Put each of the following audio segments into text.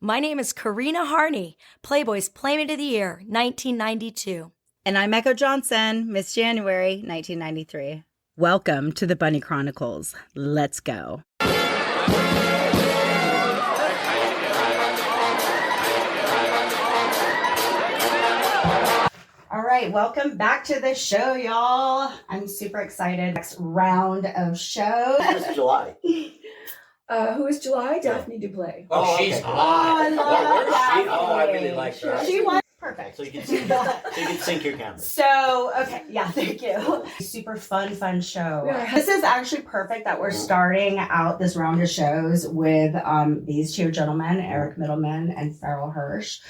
My name is Karina Harney, Playboy's Playmate of the Year, 1992. And I'm Echo Johnson, Miss January, 1993. Welcome to the Bunny Chronicles. Let's go. All right, welcome back to the show, y'all. I'm super excited. Next round of shows. It's July. Who is July? Daphne Duplay. Oh, she's okay. hot. I love Daphne. I really like her. She was perfect. So you can sync your camera. So, okay, yeah, thank you. Super fun show. Yeah. This is actually perfect that we're starting out this round of shows with these two gentlemen, Eric Mittleman and Farrell Hirsch.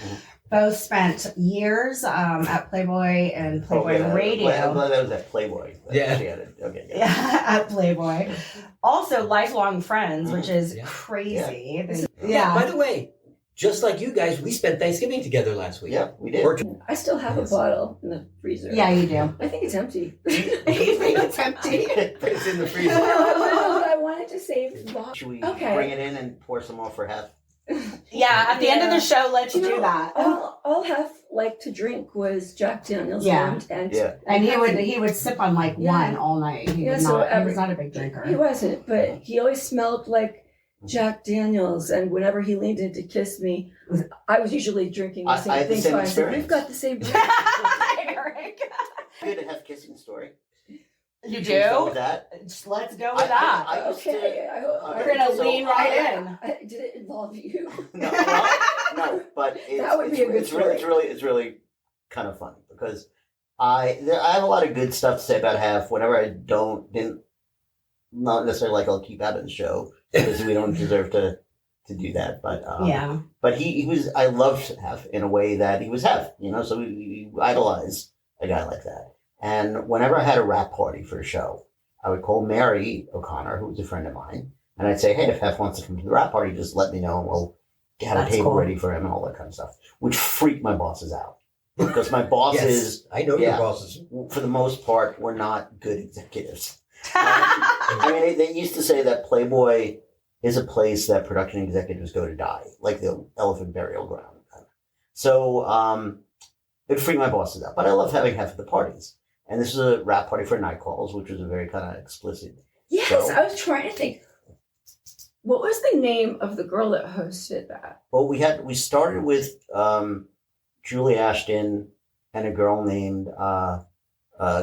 Both spent years at Playboy and Playboy Radio. That was at Playboy. Yeah. Okay. Yeah, at Playboy. Also, lifelong friends, which is crazy. Yeah. By the way, just like you guys, we spent Thanksgiving together last week. Yeah, we did. I still have a bottle in the freezer. Yeah, you do. I think it's empty. You think it's empty? It's in the freezer. I wanted to save the bottle. Should we Okay. bring it in and pour some more for half? Yeah, at the end of the show, let's You know, do that. All Hef liked to drink was Jack Daniels. Yeah. And And he would sip on like one all night. He was not a big drinker. He wasn't, but he always smelled like Jack Daniels. And whenever he leaned in to kiss me, I was usually drinking the same I had the thing. same So I said, experience. we've got the same drink. Eric. Good to have kissing story. You Should we go do? with that? Let's go with that. I used to- Okay. We're going to lean right in. Did it involve you? No, but That would be a good story. It's really kind of funny because I have a lot of good stuff to say about Hef. Whenever I not necessarily like I'll keep out of the show because we don't deserve to do that. But Yeah. But he was, I loved Hef in a way that he was Hef, so we idolize a guy like that. And whenever I had a rap party for a show, I would call Mary O'Connor, who was a friend of mine, and I'd say, hey, if Hef wants to come to the rap party, just let me know and we'll get a table ready for him and all that kind of stuff, which freaked my bosses out. Because my bosses, Yes, I know your bosses. for the most part, were not good executives. I mean, they used to say that Playboy is a place that production executives go to die, like the elephant burial ground. So it freaked my bosses out. But I love having Hef at the parties. And this is a rap party for Night Calls, which was a very kind of explicit Yes, show. I was trying to think. What was the name of the girl that hosted that? Well, we started with Julie Ashton and a girl named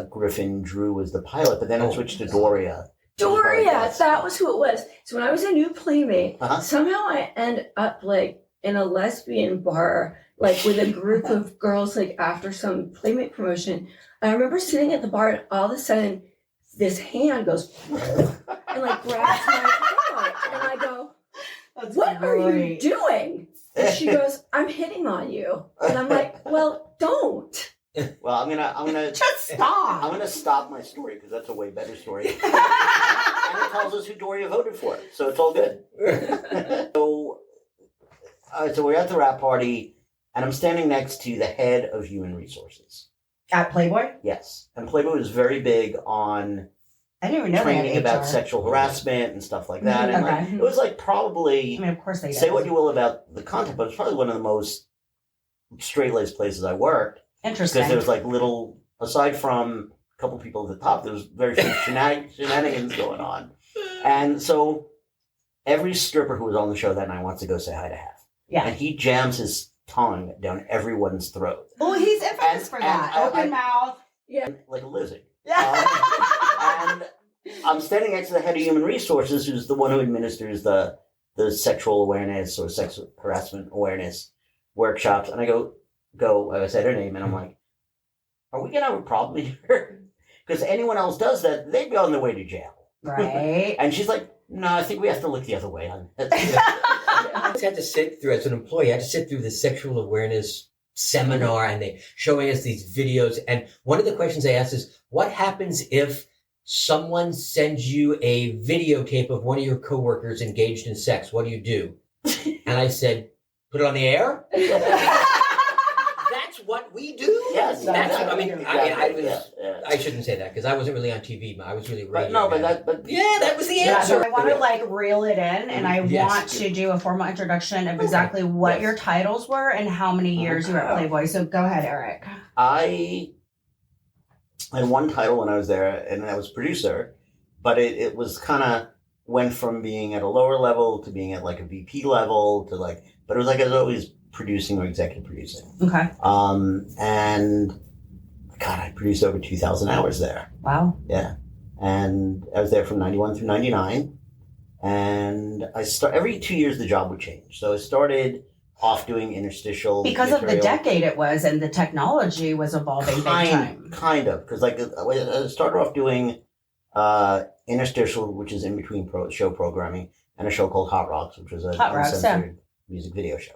Griffin Drew was the pilot, but then it switched to Doria. Doria, that was who it was. So when I was a new playmate, Uh-huh. somehow I ended up like in a lesbian bar, like with a group of girls, like after some playmate promotion. I remember sitting at the bar and all of a sudden this hand goes and like grabs my hand and I go, what are you doing? And she goes, I'm hitting on you. And I'm like, well, don't. Well, I'm gonna Just stop. I'm gonna stop my story because that's a way better story. And it tells us who Doria voted for, so it's all good. So we're at the rap party, and I'm standing next to the head of human resources. At Playboy? Yes, and Playboy was very big on I didn't even know they had training about HR. sexual harassment and stuff like that. And Okay. it was like probably I mean, of course they say did. what you will about the content, but it's probably one of the most straight-laced places I worked. Interesting. Because there was like little, aside from a couple people at the top, there was very few shenanigans going on. And so every stripper who was on the show that night wants to go say hi to Hef. Yeah. And he jams his tongue down everyone's throat. Well, he's infamous for that. Open mouth. Yeah. Like a lizard. Yeah. And I'm standing next to the head of human resources, who's the one who administers the sexual awareness or sex harassment awareness workshops. And I I said her name, and I'm like, are we going to have a problem here? Because anyone else does that, they'd be on their way to jail. Right. And she's like, no, I think we have to look the other way on it. I had to sit through, as an employee, I had to sit through the sexual awareness seminar, and they showing us these videos. And one of the questions they asked is, what happens if someone sends you a videotape of one of your coworkers engaged in sex? What do you do? And I said, put it on the air? That's what we do? Yes, That's, exactly. I mean, Yeah. I shouldn't say that because I wasn't really on TV. I was really radio. But no, guy. but yeah, that was the Yeah, answer. so I want to like reel it in, and I Yes. want to do a formal introduction of exactly what Yes. your titles were and how many years you were at Playboy. So go ahead, Eric. I had one title when I was there, and I was producer, but it was kind of went from being at a lower level to being at like a VP level to like, but it was like I was always producing or executive producing. Okay. And God, I produced over 2,000 hours there. Wow. Yeah. And I was there from 91 through 99. And every 2 years the job would change. So I started off doing interstitial Because of the material. decade it was, and the technology was evolving big time. Kind of, because like I started off doing interstitial, which is in between show programming, and a show called Hot Rocks, which was a Hot Rocks, uncensored music video show.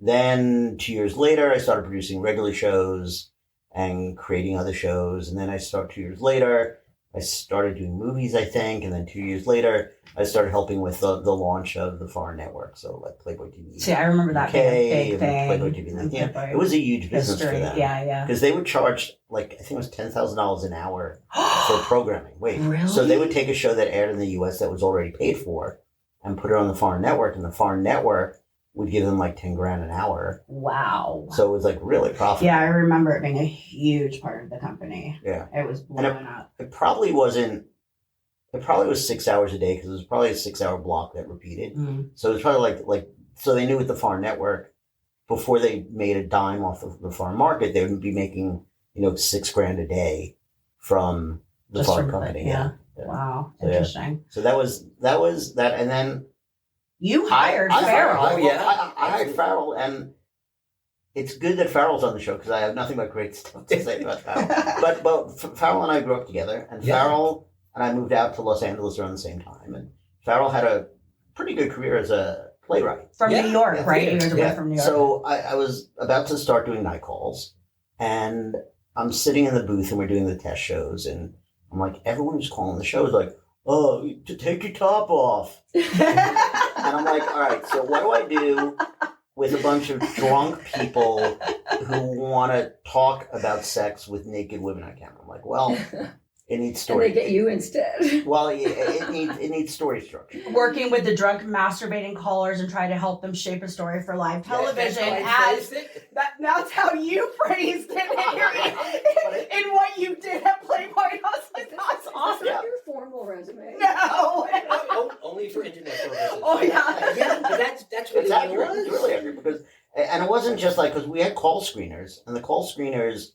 Then 2 years later, I started producing regular shows and creating other shows. And then 2 years later, I started doing movies, I think. And then 2 years later, I started helping with the launch of the foreign network. So like Playboy TV. See, I remember that being a big and thing. Playboy TV. And Yeah, Playboy it was a huge business history. for them. Yeah. Because they would charge, like, I think it was $10,000 an hour for programming. Wait. Really? So they would take a show that aired in the U.S. that was already paid for and put it on the foreign network. And the foreign network would give them like 10 grand an hour. Wow. So it was like really profitable. Yeah, I remember it being a huge part of the company. Yeah. It was blowing up. It probably was 6 hours a day because it was probably a 6 hour block that repeated. Mm. So it was probably like, so they knew with the foreign network, before they made a dime off of the foreign market, they would be making, $6 grand a day from the Just foreign from company. Yeah. Yeah. Wow. So, yeah. Interesting. So that was that. And then You hired Farrell. I hired Farrell, and it's good that Farrell's on the show because I have nothing but great stuff to say about Farrell. but Farrell and I grew up together, and Yeah. Farrell and I moved out to Los Angeles around the same time. And Farrell had a pretty good career as a playwright. From Yeah. New York, Yeah. right? You guys are Yeah. both from New York. So I was about to start doing night calls, and I'm sitting in the booth, and we're doing the test shows, and I'm like, everyone who's calling the show is like, "Oh, to take your top off." And I'm like, all right, so what do I do with a bunch of drunk people who want to talk about sex with naked women on camera? I'm like, well, it needs And story. they get you instead. Well, it needs story structure. Working with the drunk masturbating callers and try to help them shape a story for live television. That's how you phrased it in what you did at Playboy. I was like, that's awesome. Yeah. Your formal resume. No. Only for internet purposes. Oh, yeah. Yeah, but that's what It's it accurate. was. It's really accurate because, and it wasn't just like, because we had call screeners, and the call screeners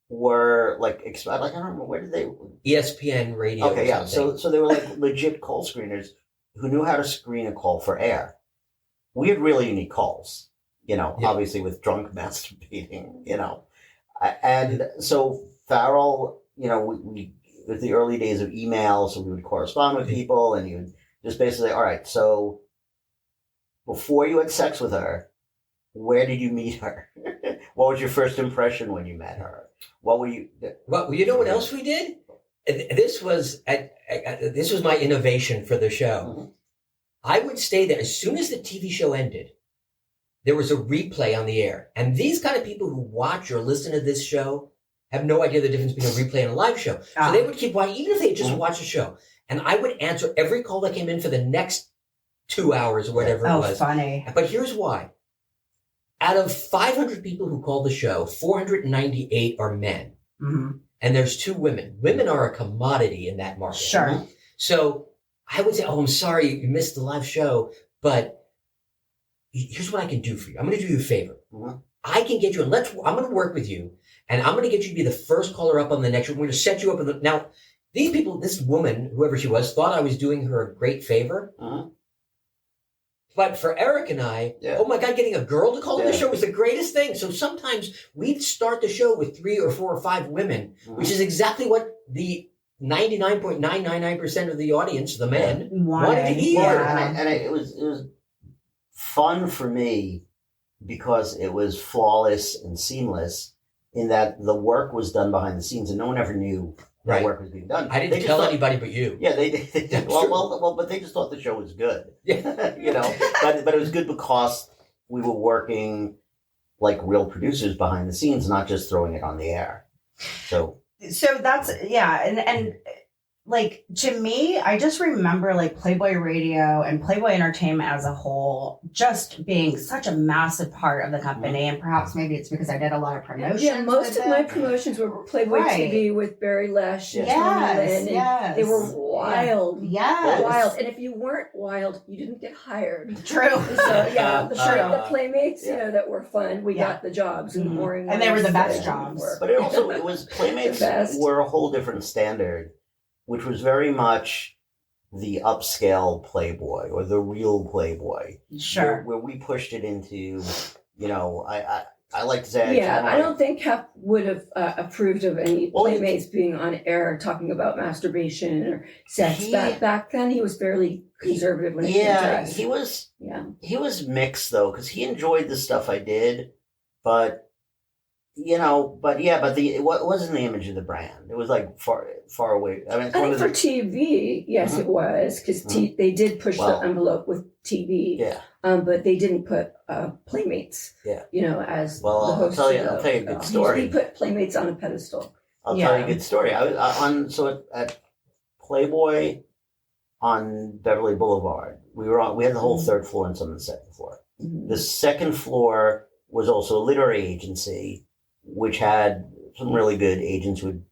were like, I don't remember, where did they? ESPN radio. Okay, or yeah. something. So they were like legit call screeners who knew how to screen a call for air. We had really unique calls, Yeah. obviously with drunk masturbating, And so Farrell, we it was the early days of email, so we would correspond with people, and you would just basically say, all right, so before you had sex with her, where did you meet her? What was your first impression when you met her? What were you? Well, you know what else we did? This was my innovation for the show. Mhm. I would stay there as soon as the TV show ended. There was a replay on the air, and these kind of people who watch or listen to this show have no idea the difference between a replay and a live show. So they would keep watching, even if they just watched the show. And I would answer every call that came in for the next 2 hours or whatever it was. Funny. But here's why. Out of 500 people who call the show, 498 are men. Mm-hmm. And there's 2 women. Women are a commodity in that market. Sure. So I would say, I'm sorry you missed the live show, but here's what I can do for you. I'm going to do you a favor. Mhm. I can get you, and I'm going to work with you, and I'm going to get you to be the first caller up on the next one. We're going to set you up. Now, these people, this woman, whoever she was, thought I was doing her a great favor. Mhm. But for Eric and I, Yeah. oh my God, getting a girl to call in the Yeah. show was the greatest thing. So sometimes we'd start the show with 3 or 4 or 5 women, Mhm. which is exactly what the 99.999% of the audience, the men, wanted to hear. Well, Yeah. and it was fun for me because it was flawless and seamless in that the work was done behind the scenes and no one ever knew Right. that work was being done. I They didn't just tell thought- anybody but you. Yeah, they did. That's Well, but they just thought the show was good. Yeah. But it was good because we were working like real producers behind the scenes, not just throwing it on the air. So that's, yeah. And like, to me, I just remember like Playboy Radio and Playboy Entertainment as a whole just being such a massive part of the company. And perhaps maybe it's because I did a lot of promotions. Yeah, most of my promotions were Playboy TV with Barry Lesh and Tony Lynn. And they were wild. Yes. Wild. And if you weren't wild, you didn't get hired. True. So, yeah, the Playmates, you know, that were fun, we got the jobs. And boring and they were the best ones jobs. But it was Playmates were a whole different standard, which was very much the upscale Playboy or the real Playboy. Sure. Where we pushed it into, you know, I like to say... I don't think Hep would have approved of any Playmates being on air talking about masturbation or sex. Back then, he was fairly conservative when it came to us. He was mixed, though, because he enjoyed the stuff I did, but... You know, but it wasn't the image of the brand. It was like far away. I mean, for TV, yes, it was, because they did push the envelope with TV. Yeah. But they didn't put Playmates. Yeah. You know, as the I'll host. tell you a good story. He put Playmates on a pedestal. I'll tell you a good story. I was at Playboy on Beverly Boulevard. We had the whole third floor and some of the second floor. Mm-hmm. The second floor was also a literary agency, which had some really good agents who had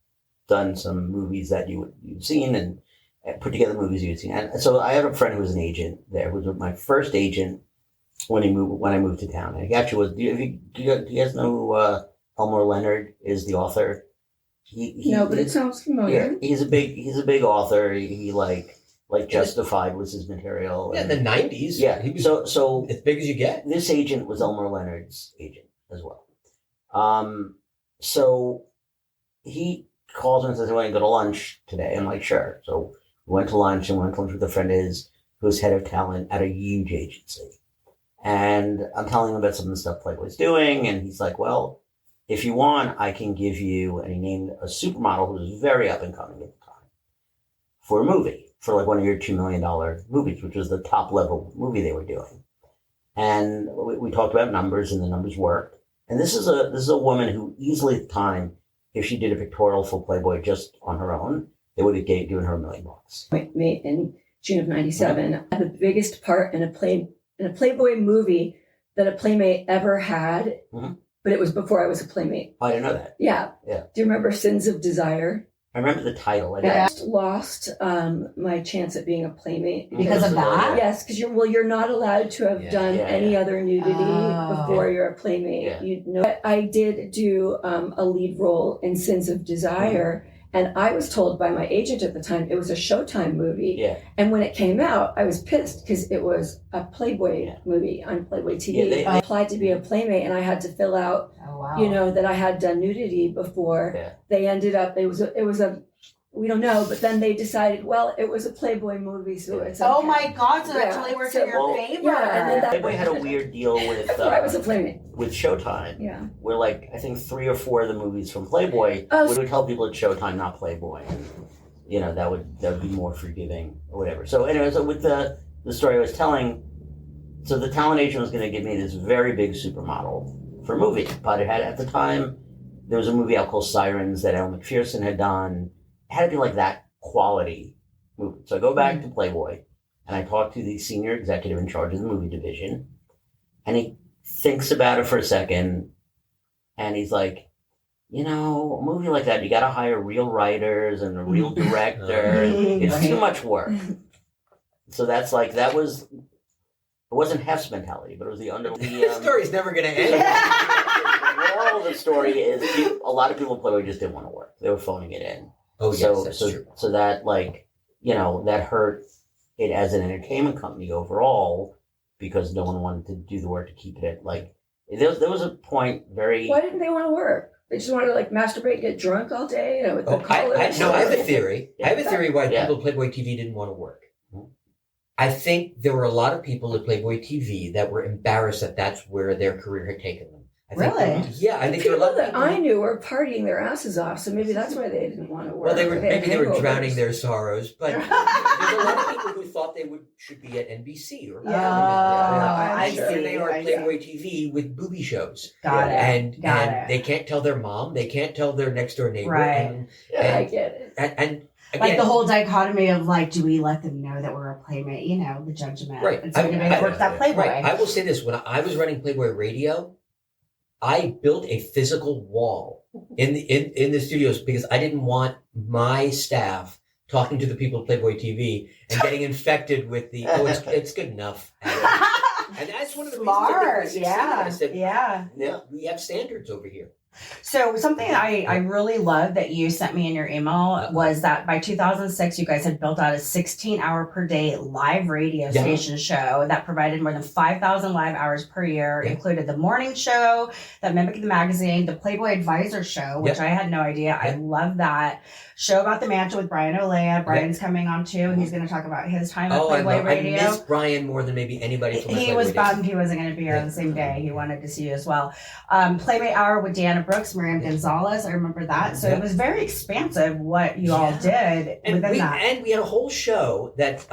done some movies that you'd seen and put together movies you'd seen. And so I had a friend who was an agent there, who was my first agent when I moved to town. And he actually was. Do you guys know who Elmore Leonard is, the author? No, but it sounds familiar. Yeah, he's a big author. He like Justified was his material. Yeah, in the 90s. Yeah, he was so as big as you get. This agent was Elmore Leonard's agent as well. So he calls me and says, I want to go to lunch today. I'm like, sure. So we went to lunch with a friend of his who's head of talent at a huge agency. And I'm telling him about some of the stuff Playboy's doing. And he's like, well, if you want, I can give you, and he named a supermodel who was very up and coming at the time for a movie, for like one of your $2 million movies, which was the top level movie they were doing. And we talked about numbers, and the numbers worked. And this is a woman who easily at the time, if she did a pictorial for Playboy just on her own, they would have given her $1 million. In June of '97, the biggest part in a Playboy movie that a Playmate ever had, but it was before I was a Playmate. Oh, I didn't know that. Yeah. Do you remember Sins of Desire? I remember the title. I just lost my chance at being a Playmate because of that. Yes, because you're not allowed to have done any other nudity before you're a Playmate. Yeah. You know, I did do a lead role in Sins of Desire, and I was told by my agent at the time it was a Showtime movie. Yeah. And when it came out, I was pissed because it was a Playboy movie on Playboy TV. I applied to be a Playmate, and I had to fill out. You know, that I had done nudity before. Yeah. They ended up, it was a, we don't know, but then they decided, well, it was a Playboy movie, so it's okay. Oh my God, so that totally worked in your favor. Yeah, and then Playboy had a weird deal with I was a Playmate. with Showtime. Yeah. Where like I think 3 or 4 of the movies from Playboy would tell people it's Showtime, not Playboy. And, you know, that would be more forgiving or whatever. So anyway, so with the story I was telling, so the talent agent was going to give me this very big supermodel for a movie, but it had, at the time, there was a movie out called Sirens that Elle McPherson had done. It had to be like that quality movie. So I go back to Playboy, and I talk to the senior executive in charge of the movie division, and he thinks about it for a second, and he's like, you know, a movie like that, you got to hire real writers and a real director. It's too much work. So that's like, that was... It wasn't Hef's mentality, but it was the The story's never going to end. The moral of the story is a lot of people at Playboy just didn't want to work. They were phoning it in. Oh, yes, that's true. So that, like, you know, that hurt it as an entertainment company overall because no one wanted to do the work to keep it. Like, there was a point very... Why didn't they want to work? They just wanted to, like, masturbate, get drunk all day, you know, with the college. I have a theory. I have a theory why people at Playboy TV didn't want to work. I think there were a lot of people at Playboy TV that were embarrassed that that's where their career had taken them. Really? Yeah, I The think there were a people lot of that people. I knew were partying their asses off, so maybe that's why they didn't want to work. Well, they were hangovers. drowning their sorrows, but there's a lot of people who thought they should be at NBC or I sure see, they are I at Playboy TV with booby shows. Got it. And Got and it. they can't tell their mom, they can't tell their next door neighbor, Right. and I get it. and Like again, the whole dichotomy of like, do we let them know that we're a playmate? You know, the judgment. Right. And so anybody that works at Playboy. right. I will say this: when I was running Playboy Radio, I built a physical wall in the studios because I didn't want my staff talking to the people at Playboy TV and getting infected with the it's good enough. And that's one of the Smart. reasons I said, Yeah. we have standards over here. So something I really love that you sent me in your email was that by 2006, you guys had built out a 16-hour per day live radio station show that provided more than 5,000 live hours per year. It included the morning show that mimicked the magazine, the Playboy Advisor show, which I had no idea. I love that. Show about the mansion with Brian Olea. Brian's coming on too. He's going to talk about his time at Playboy Radio. I miss Brian more than maybe anybody from my He Playboy was days. bummed he wasn't going to be here on the same day. He wanted to see you as well. Playmate Hour with Deanna Brooks, Miriam Gonzalez. I remember that. So it was very expansive what you all did within that. And we had a whole show that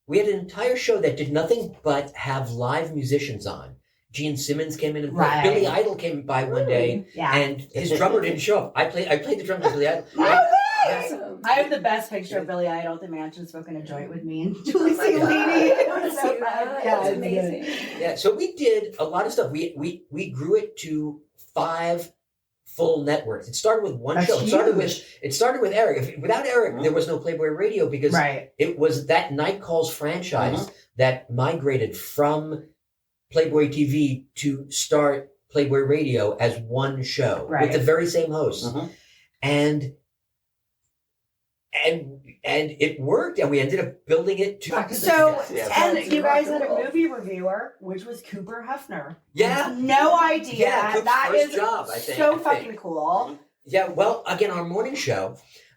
we had an entire show that did nothing but have live musicians on. Gene Simmons came in and played. Right. Billy Idol came by one day, and his drummer didn't show up. I played the drums with Billy Idol. Awesome. I have the best picture of Billy Idol at the mansion smoking a joint with me and Julie Oh my God, Lady. I want to see that. That's amazing. Yeah, so we did a lot of stuff. We grew it to 5 full networks. It started with one show. It started with Eric. Without Eric, there was no Playboy Radio because it was that Night Calls franchise that migrated from Playboy TV to start Playboy Radio as one show with the very same host. And it worked, and we ended up building it to. So, and you guys had a movie reviewer, which was Cooper Hefner. Yeah. No idea. Yeah, Coop's that first is job, I think. so fucking cool. Yeah, well, again, our morning show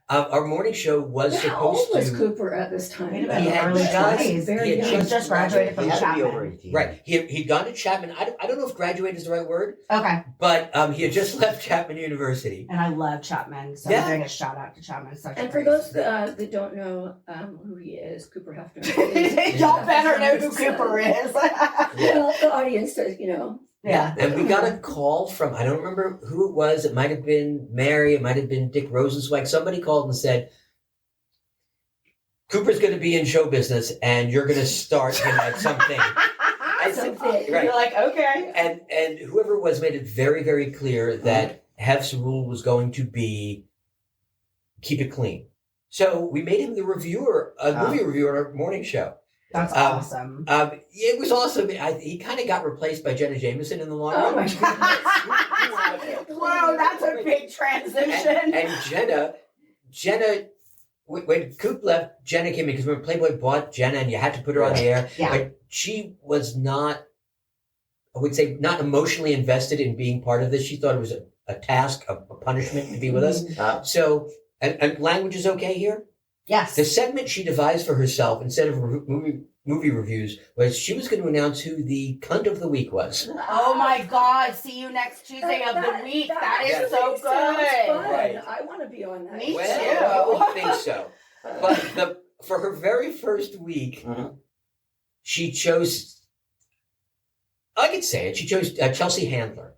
was How old supposed was to. Cooper at this time? Wait a minute, He had early just- 20s. very he had He young. was just graduated He from had to be over Chapman. 18. Right, he'd gone to Chapman. I don't know if graduate is the right word, Okay. but he had just left Chapman University. And I love Chapman, so I'm doing a shout out to Chapman. Such And a for great those school. that don't know who he is, Cooper Hefner. Y'all better know who Cooper is. Well, the audience does, Yeah. And we got a call from, I don't remember who it was. It might have been Mary. It might have been Dick Rosenzweig. Somebody called and said, Cooper's going to be in show business and you're going to start him at something. I said, Something. right. You're like, okay. And whoever it was made it very, very clear that Hef's rule was going to be keep it clean. So we made him the reviewer, movie reviewer on our morning show. That's awesome. It was awesome. He kind of got replaced by Jenna Jameson in the long run. Oh my goodness. Whoa, that's a big transition. And Jenna, when Coop left, Jenna came in because when Playboy bought Jenna and you had to put her on the air, but she was not, I would say, not emotionally invested in being part of this. She thought it was a task, a punishment to be with us. So, and language is okay here? Yes. The segment she devised for herself instead of movie reviews was she was going to announce who the cunt of the week was. Oh my God! See you next Tuesday of the week. That is so good. Right. I want to be on that. Me too. Well, I think so. But for her very first week, she chose. I could say it. She chose Chelsea Handler.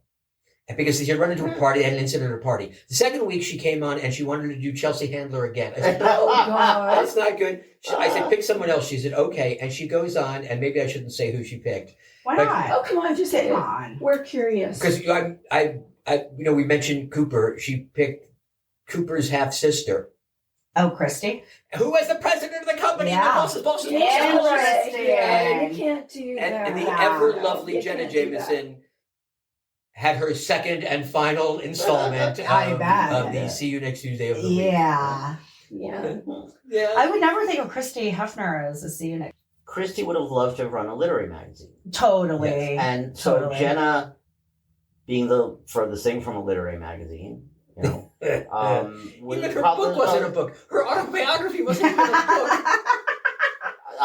Because she had run into a party, had an incident at a party. The second week she came on and she wanted to do Chelsea Handler again. I said, Oh, God. that's not good. I said, pick someone else. She said, okay. And she goes on, and maybe I shouldn't say who she picked. Why But- not? Oh, come on, just say Come it. on. We're curious. Because we mentioned Cooper. She picked Cooper's half sister, Oh, Christy. who was the president of the company. Yeah. And the boss of Interesting. Yeah, you can't do that. And the Yeah. ever lovely You Jenna can't do that. Jameson had her second and final installment I bet. of the See You Next Tuesday of the week. Yeah. Yeah. Yeah. I would never think of Christy Hefner as a CNA. Christy would have loved to have run a literary magazine. Totally. Yes. And so Totally. Jenna, being the furthest thing from a literary magazine, was Even her probably book wasn't a book. Her autobiography wasn't even a book.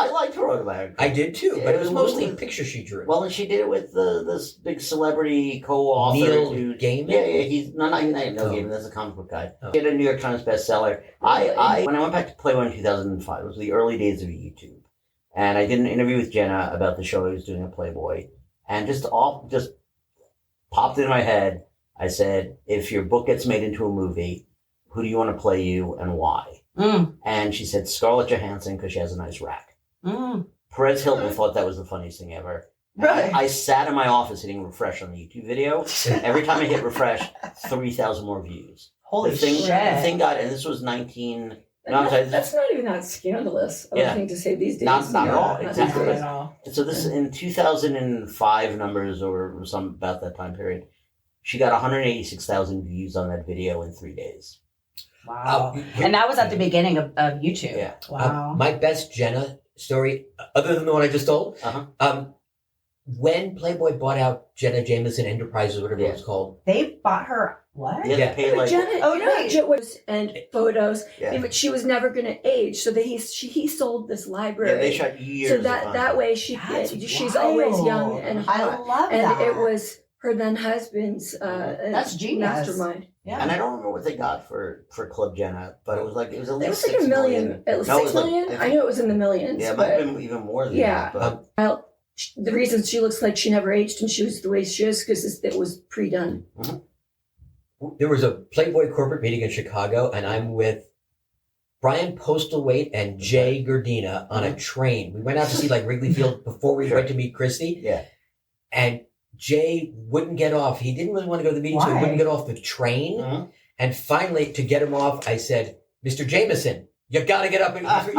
I liked her autobiography. I did too, but it was mostly It- pictures she drew. Well, and she did it with this big celebrity co-author. Neil dude. Gaiman? Yeah, he's not Neil Gaiman. That's a comic book guy. He had a New York Times bestseller. I when I went back to Playboy in 2005, it was the early days of YouTube, and I did an interview with Jenna about the show I was doing at Playboy, and just popped in my head. I said, if your book gets made into a movie, who do you want to play you and why? And she said Scarlett Johansson because she has a nice rack. Perez Hilton thought that was the funniest thing ever. Really? I sat in my office hitting refresh on the YouTube video. Every time I hit refresh, 3,000 more views. Holy the thing, shit. The thing got, and this was 19. No, I'm sorry, That's not even that scandalous of Yeah. a thing to say these days. Not at all. Not Exactly. these days. So this in 2005 numbers or some about that time period. She got 186,000 views on that video in 3 days. Wow. And that was at the beginning of YouTube. Yeah. Wow. My best Jenna story, other than the one I just told, Uh-huh. when Playboy bought out Jenna Jameson Enterprises, whatever it was called. They bought her what? Yeah, they paid like Jenna, Oh, you know, right. Jen was and photos, yeah. but she was never going to age. So he sold this library. Yeah, they shot years. so of that content. way That's she's always young wild. and I hot. love And that. it was her then husband's That's genius. mastermind. Yeah. And I don't remember what they got for Club Jenna, but it was at It least was like 6 $1 million. million. It was No, it 6 was million. I knew it was in the millions. Yeah, it but might have been even more than Yeah. that. But the reason she looks like she never aged and she was the way she is because it was pre-done. There was a Playboy corporate meeting in Chicago, and I'm with Brian Postlethwaite and Jay Gardina on a train. We went out to see like Wrigley Field before we went to meet Christy. yeah. And Jay wouldn't get off. He didn't really want to go to the meeting, so he Why? wouldn't get off the train. Mhm. And finally, to get him off, I said, Mr. Jameson, you got to get up and... Mr.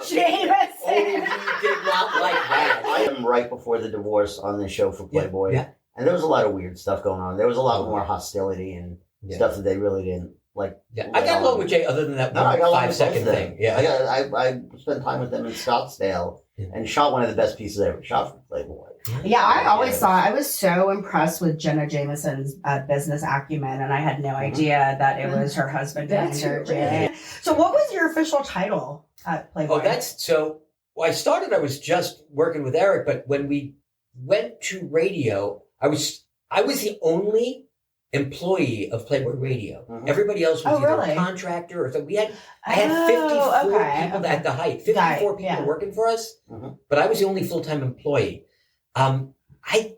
Jameson. Oh, he did not like that. I am right before the divorce on the show for Playboy. Yeah. And there was a lot of weird stuff going on. There was a lot more hostility and stuff that they really didn't like. Yeah. I got along with Jay other than that No, I got along with 5-second both of them. thing. Yeah. I spent time with them in Scottsdale and shot one of the best pieces I ever shot for Playboy. Yeah, I always thought I was so impressed with Jenna Jameson's business acumen, and I had no idea that it was her husband behind That's her. great. So, what was your official title at Playboy? I started, I was just working with Eric, but when we went to radio, I was the only employee of Playboy Radio. Mhm. Everybody else was either really? a contractor or so. I had 54 people at the height, 54 people yeah. working for us, Mhm. but I was the only full-time employee. I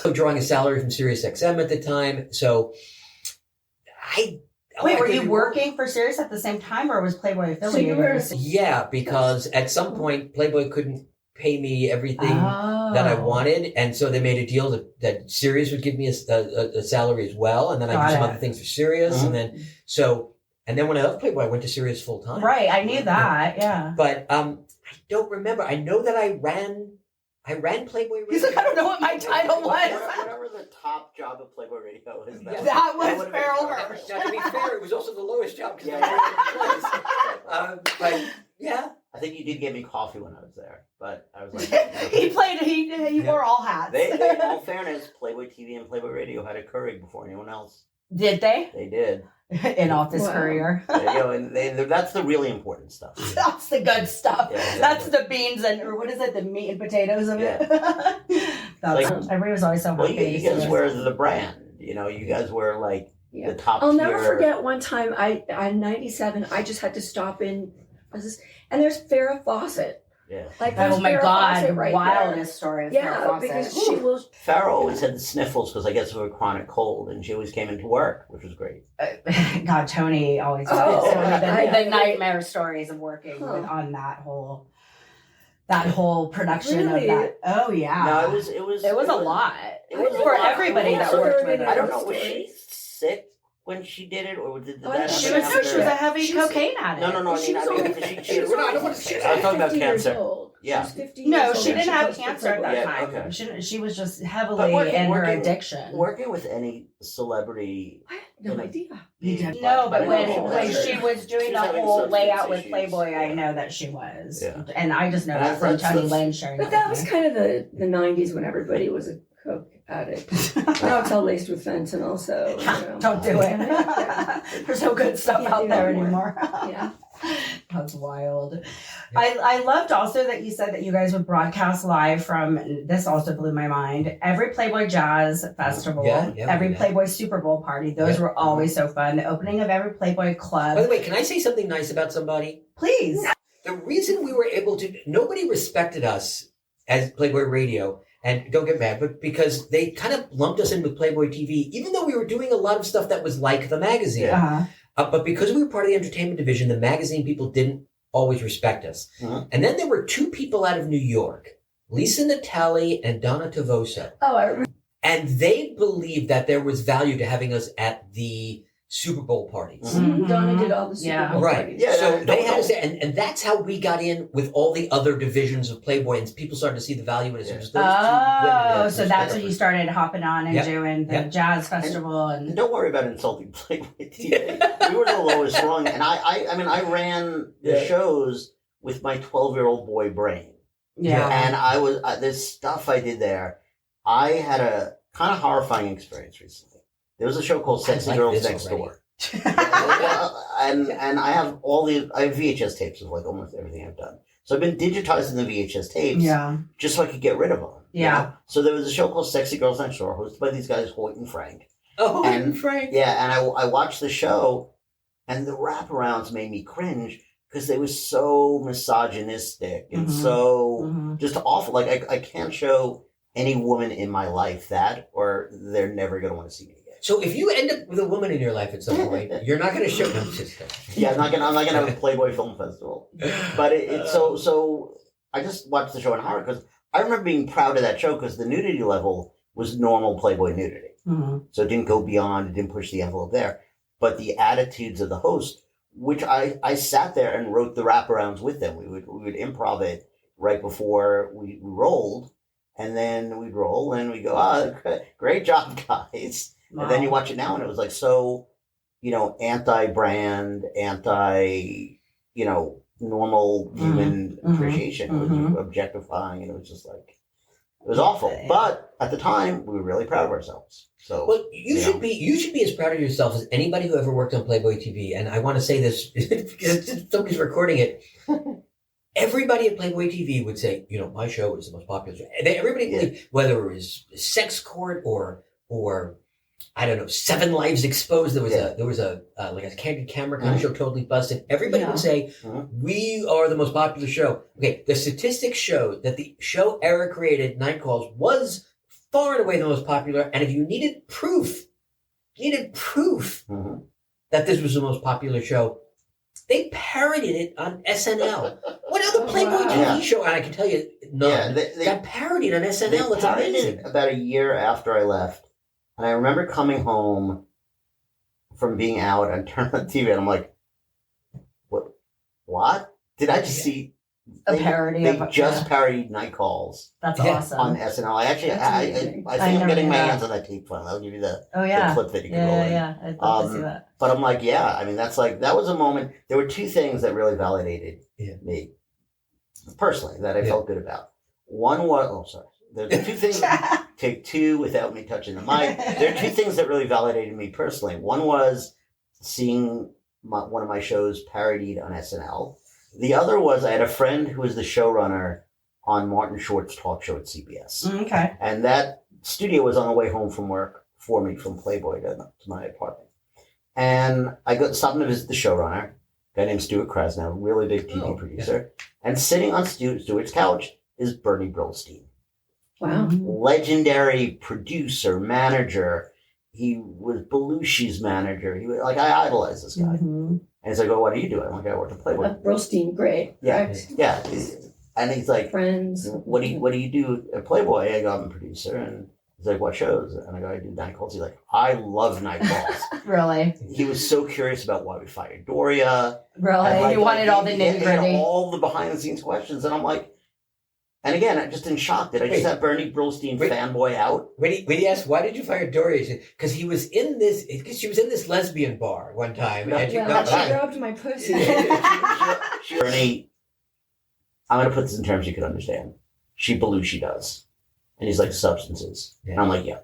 was drawing a salary from SiriusXM at the time, so Wait, were you working for Sirius at the same time, or was Playboy affiliated? So you were- with- Yeah, because at some point Playboy couldn't pay me everything that I Oh. wanted, and so they made a deal that Sirius would give me a salary as well, and then I Got did some it. other things for Sirius, and then when I left Playboy, I went to Sirius full time. Right, I knew that. Yeah. But I don't remember. I know that I ran Playboy Radio. He's like, I don't know what my title was. Whatever the top job of Playboy Radio is. Yeah. That was would've been Farrell perfect. Hirsch. Now, to be fair, it was also the lowest job because Yeah. I was in place. But yeah, I think you did get me coffee when I was there, but I was like, He wore all hats. they, in all fairness, Playboy TV and Playboy Radio had a Keurig before anyone else. Did they? They did. In Office Wow. Courier. There you go, and that's the really important stuff. That's the good stuff. Yeah, exactly. That's the beans or what is it? The meat and potatoes of it. That's, everybody was always so Well, happy. you guys were the brand. You know, you guys were like Yeah. the top I'll tier. never forget one time in 97, I just had to stop in, and there's Farrah Fawcett. Yeah. Like, there's Oh my Farrah God, Fawcett right wildest story of there. Farrah Yeah, Fawcett. because she will. Farrah always had the sniffles because I guess of a chronic cold, and she always came into work, which was great. God, Tony always Oh, told me I- the nightmare stories of working on that whole production Really? of that. Oh yeah. No, it was a lot. It was for a lot. everybody that Also, worked there with were I her. don't know, was she sick when she did it, or did Oh, that She happen was, after? she was a heavy She was- cocaine addict. No, She was only- she was I don't want to say that. I'm talking about 50 years cancer. old. Yeah. She was 50 No, years old she when didn't have posted cancer at that Yeah, time. okay. She was just But heavily working- in her working- addiction. Working with any celebrity. What? No You know, idea. No, but when No. she was doing She's the having whole substance layout with issues. Playboy, I Yeah. know that she was. Yeah. And I just know And that from that's- Tony Lynn sharing But that was kind of the 90s when everybody was a coke addict. Now it's all laced with fentanyl, so Don't do it. There's no good stuff Can't out do there that anymore. anymore. Yeah. That's wild. I loved also that you said that you guys would broadcast live from, this also blew my mind, every Playboy Jazz Festival, every Playboy Super Bowl party. Those were always so fun. The opening of every Playboy club. By the way, can I say something nice about somebody? Please. The reason we were able to, nobody respected us as Playboy Radio, and don't get mad, but because they kind of lumped us in with Playboy TV, even though we were doing a lot of stuff that was like the magazine. Uh-huh. But because we were part of the entertainment division, the magazine people didn't always respect us. Uh-huh. And then there were two people out of New York, Lisa Natali and Donna Tavosa. Oh, I remember. And they believed that there was value to having us at the Super Bowl parties. Mhm. Donna did all the Super Bowl Right. parties. Yeah, So no, they no. had us there, and that's how we got in with all the other divisions of Playboy, and people started to see the value in it. So just those two women Oh, there. so that's when you started hopping on and Yep. doing the Yep. jazz festival And and don't worry about insulting Playboy TV. We were the lowest rung, and I mean, I ran the Yeah. shows with my 12-year-old boy brain, yeah. and I was this stuff I did there. I had a kind of horrifying experience recently. There was a show called I Sexy like Girls this Next already. Door. And I have I have VHS tapes of like almost everything I've done. So I've been digitizing the VHS tapes Yeah. just so I could get rid of them. you Yeah. know? So there was a show called Sexy Girls Next Door, hosted by these guys Hoyt and Frank. Oh, And- Frank. Yeah, and I watched the show, and the wraparounds made me cringe because they were so misogynistic and Mhm. so Mhm. just awful. Like I can't show any woman in my life that, or they're never going to want to see me again. So if you end up with a woman in your life at some point, you're not going to show. No, I'm just kidding. Yeah, I'm not gonna have a Playboy Film Festival. But it's so I just watched the show in horror because I remember being proud of that show because the nudity level was normal Playboy nudity. Mhm. So it didn't go beyond, it didn't push the envelope there. But the attitudes of the host, which I sat there and wrote the wraparounds with them. We would improv it right before we rolled, and then we'd roll and we go, great job, guys. And then you watch it now and it was like so, anti-brand, normal human Mhm. appreciation. It was Mhm. objectifying, and it was just like, it was awful. But at the time, we were really proud of ourselves. So, Well, you should be as proud of yourself as anybody who ever worked on Playboy TV. And I want to say this because somebody's recording it. Everybody at Playboy TV would say, my show is the most popular show. And everybody believed, whether it was Sex Court or I don't know, Seven Lives Exposed. There was a like a candid camera kind of show, Totally Busted. Everybody would say, we are the most popular show. Okay, the statistics show that the show Eric created, Night Calls, was far and away the most popular. And if you needed proof Mhm. that this was the most popular show, they parodied it on SNL. What other Playboy TV Yeah. show, and I can tell you, none, they got parodied on They SNL. It's parodied amazing. it about a year after I left. And I remember coming home from being out and turning on TV, and I'm like, what? Did I just see A parody They of just yeah. parodied Night Calls That's Yeah. awesome. on SNL. I actually, That's I amazing. think I I'm never getting knew my that. hands on that tape file. I'll give you the yeah. clip that you can roll in. Yeah. I'd love to see that. But I'm like, yeah, I mean, that was a moment. There were two things that really validated me personally that I felt good about. One was, There's two things, take two without me touching the mic. There are two things that really validated me personally. One was seeing one of my shows parodied on SNL. The other was I had a friend who was the showrunner on Martin Short's talk show at CBS. Okay. And that studio was on the way home from work for me from Playboy to my apartment. And I got something to visit the showrunner, a guy named Stuart Krasnow, really big TV producer. And sitting on Stuart's couch is Bernie Brillstein. Wow. Legendary producer, manager. He was Belushi's manager. He was like, I idolize this guy. Mhm. And he's like, "Oh, what do you do?" I'm like, "I work at Playboy." Brillstein, great. Yeah, Correct. yeah. And he's like, Friends. what do you do at Playboy? I go, I'm a producer. And he's like, what shows? And I go, I do Night Calls. He's like, I love Night Calls. Really? He was so curious about why we fired Doria. Really? And like, you wanted all the he nitty had gritty. all the behind the scenes questions. And I'm like, and again, I'm just in shock. Did I just Wait. have Bernie Brillstein Wait. fanboy out? When he asked, why did you fire Doria? Because she was in this lesbian bar one time. No. And she, Well, no, she rubbed my pussy. Bernie, I'm going to put this in terms you can understand. She Belushi does. And he's like, substances. And I'm like, yeah.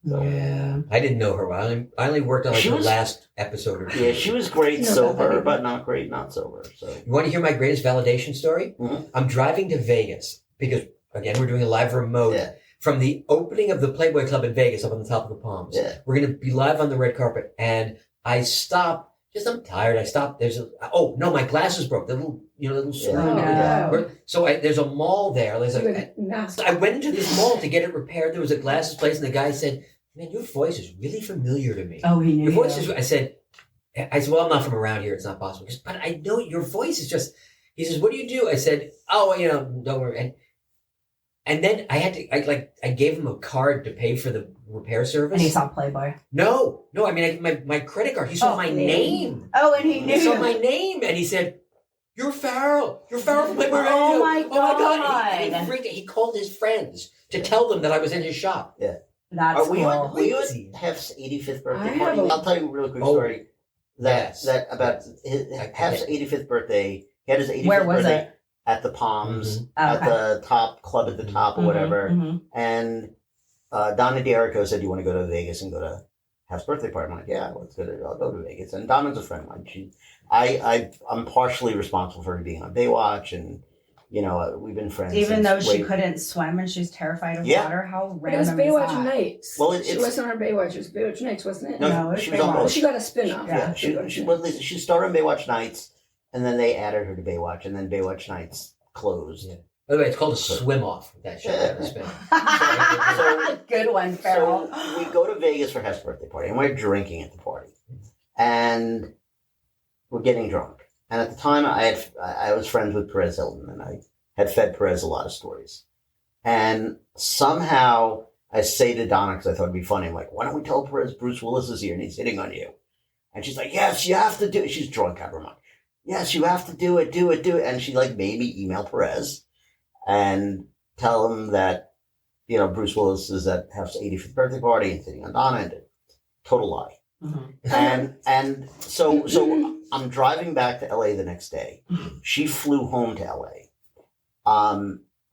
Yeah, I didn't know her. I only worked on like the last episode or two. Yeah, she was great sober, but not great not sober. So you want to hear my greatest validation story? Mm-hmm. I'm driving to Vegas because again we're doing a live remote from the opening of the Playboy Club in Vegas up on the top of the Palms. Yeah. We're going to be live on the red carpet, and I stop. I'm tired. I stopped. My glasses broke. The little screw. So there's a mall there. I went into this mall to get it repaired. There was a glasses place, and the guy said, "Man, your voice is really familiar to me." Oh, he knew your voice is. I said, "Well, I'm not from around here. It's not possible." He goes, "But I know your voice is just." He says, "What do you do?" I said, "Oh, don't worry." And then I gave him a card to pay for the repair service. And he saw Playboy. No. I mean, my credit card. He saw my name. Oh, and he knew. He saw my name, and he said, "You're Farrell. You're Farrell from Playboy Radio." Oh my god! And he freaked out. He called his friends to tell them that I was in his shop. Yeah, that's cool. Were you at Crazy. Hef's 85th birthday party? I'll tell you a really quick story. About Hef's 85th birthday. He had his 85th Where was birthday it? At the Palms, at the top club at the top or whatever. And Donna D'Erico said, "Do you want to go to Vegas and go to Hef's birthday party?" I'm like, "Yeah, let's go. I'll go to Vegas." And Donna's a friend of mine. I'm partially responsible for her being on Baywatch, and we've been friends. Even though she couldn't swim and she's terrified of water, how random is that? It was Baywatch Nights. Well, she wasn't on Baywatch. It was Baywatch Nights, wasn't it? No, she was on both. She got a spin-off. Yeah, she started on Baywatch Nights, and then they added her to Baywatch, and then Baywatch Nights closed. Yeah. By the way, it's called a swim off. That show. Good one, Farrell. So we go to Vegas for Hef's birthday party, and we're drinking at the party, and we're getting drunk. And at the time, I was friends with Perez Hilton, and I had fed Perez a lot of stories. And somehow I say to Donna, because I thought it'd be funny, I'm like, "Why don't we tell Perez Bruce Willis is here and he's hitting on you?" And she's like, "Yes, you have to do it." She's drunk out of her mind. "Yes, you have to do it. And she made me email Perez and tell him that, Bruce Willis is at Hef's 85th birthday party and sitting on Donna, and total lie. Mm-hmm. And so I'm driving back to LA the next day. She flew home to LA.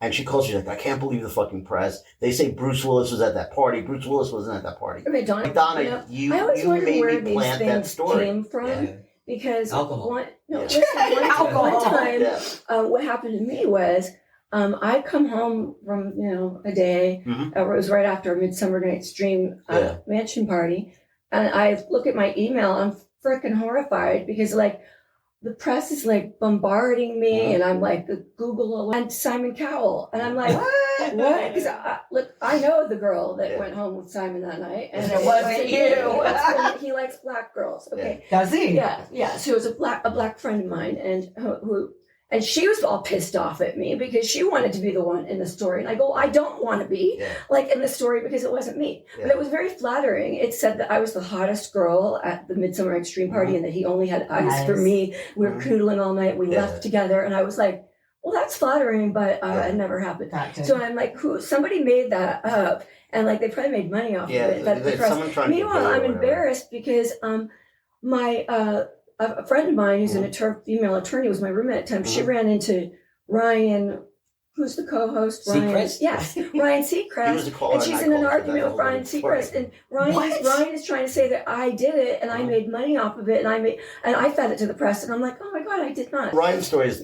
And she calls, she's like, "I can't believe the fucking press. They say Bruce Willis was at that party. Bruce Willis wasn't at that party." Okay, Donna, you I always wondered made where me plant these that things story. came from. Yeah. Because alcohol. one time, Yeah. what happened to me was I'd come home from a day. Mm-hmm. It was right after a Midsummer Night's Dream mansion party, and I look at my email. I'm freaking horrified because the press is bombarding me, and I'm the Google and Simon Cowell, and I'm like, what? Because I know the girl that went home with Simon that night, and it wasn't you. He likes black girls. Okay, does he? Yeah. So it was a black friend of mine, and she was all pissed off at me because she wanted to be the one in the story, and I go, I don't want to be in the story because it wasn't me. But it was very flattering. It said that I was the hottest girl at the Midsummer Night's Dream party, and that he only had eyes for me. We were canoodling all night. We left together, and I was like, well, that's flattering, but it never happened. So I'm like, somebody made that up, and they probably made money off of it. But the press. Meanwhile, I'm embarrassed because a friend of mine who's an female attorney was my roommate at the time. She ran into Ryan, who's the co-host. Seacrest? Yes, Ryan Seacrest. And she's in an argument with Ryan Seacrest. And Ryan is trying to say that I did it and I made money off of it, and I fed it to the press, and I'm like, oh my God, I did not. Ryan's story is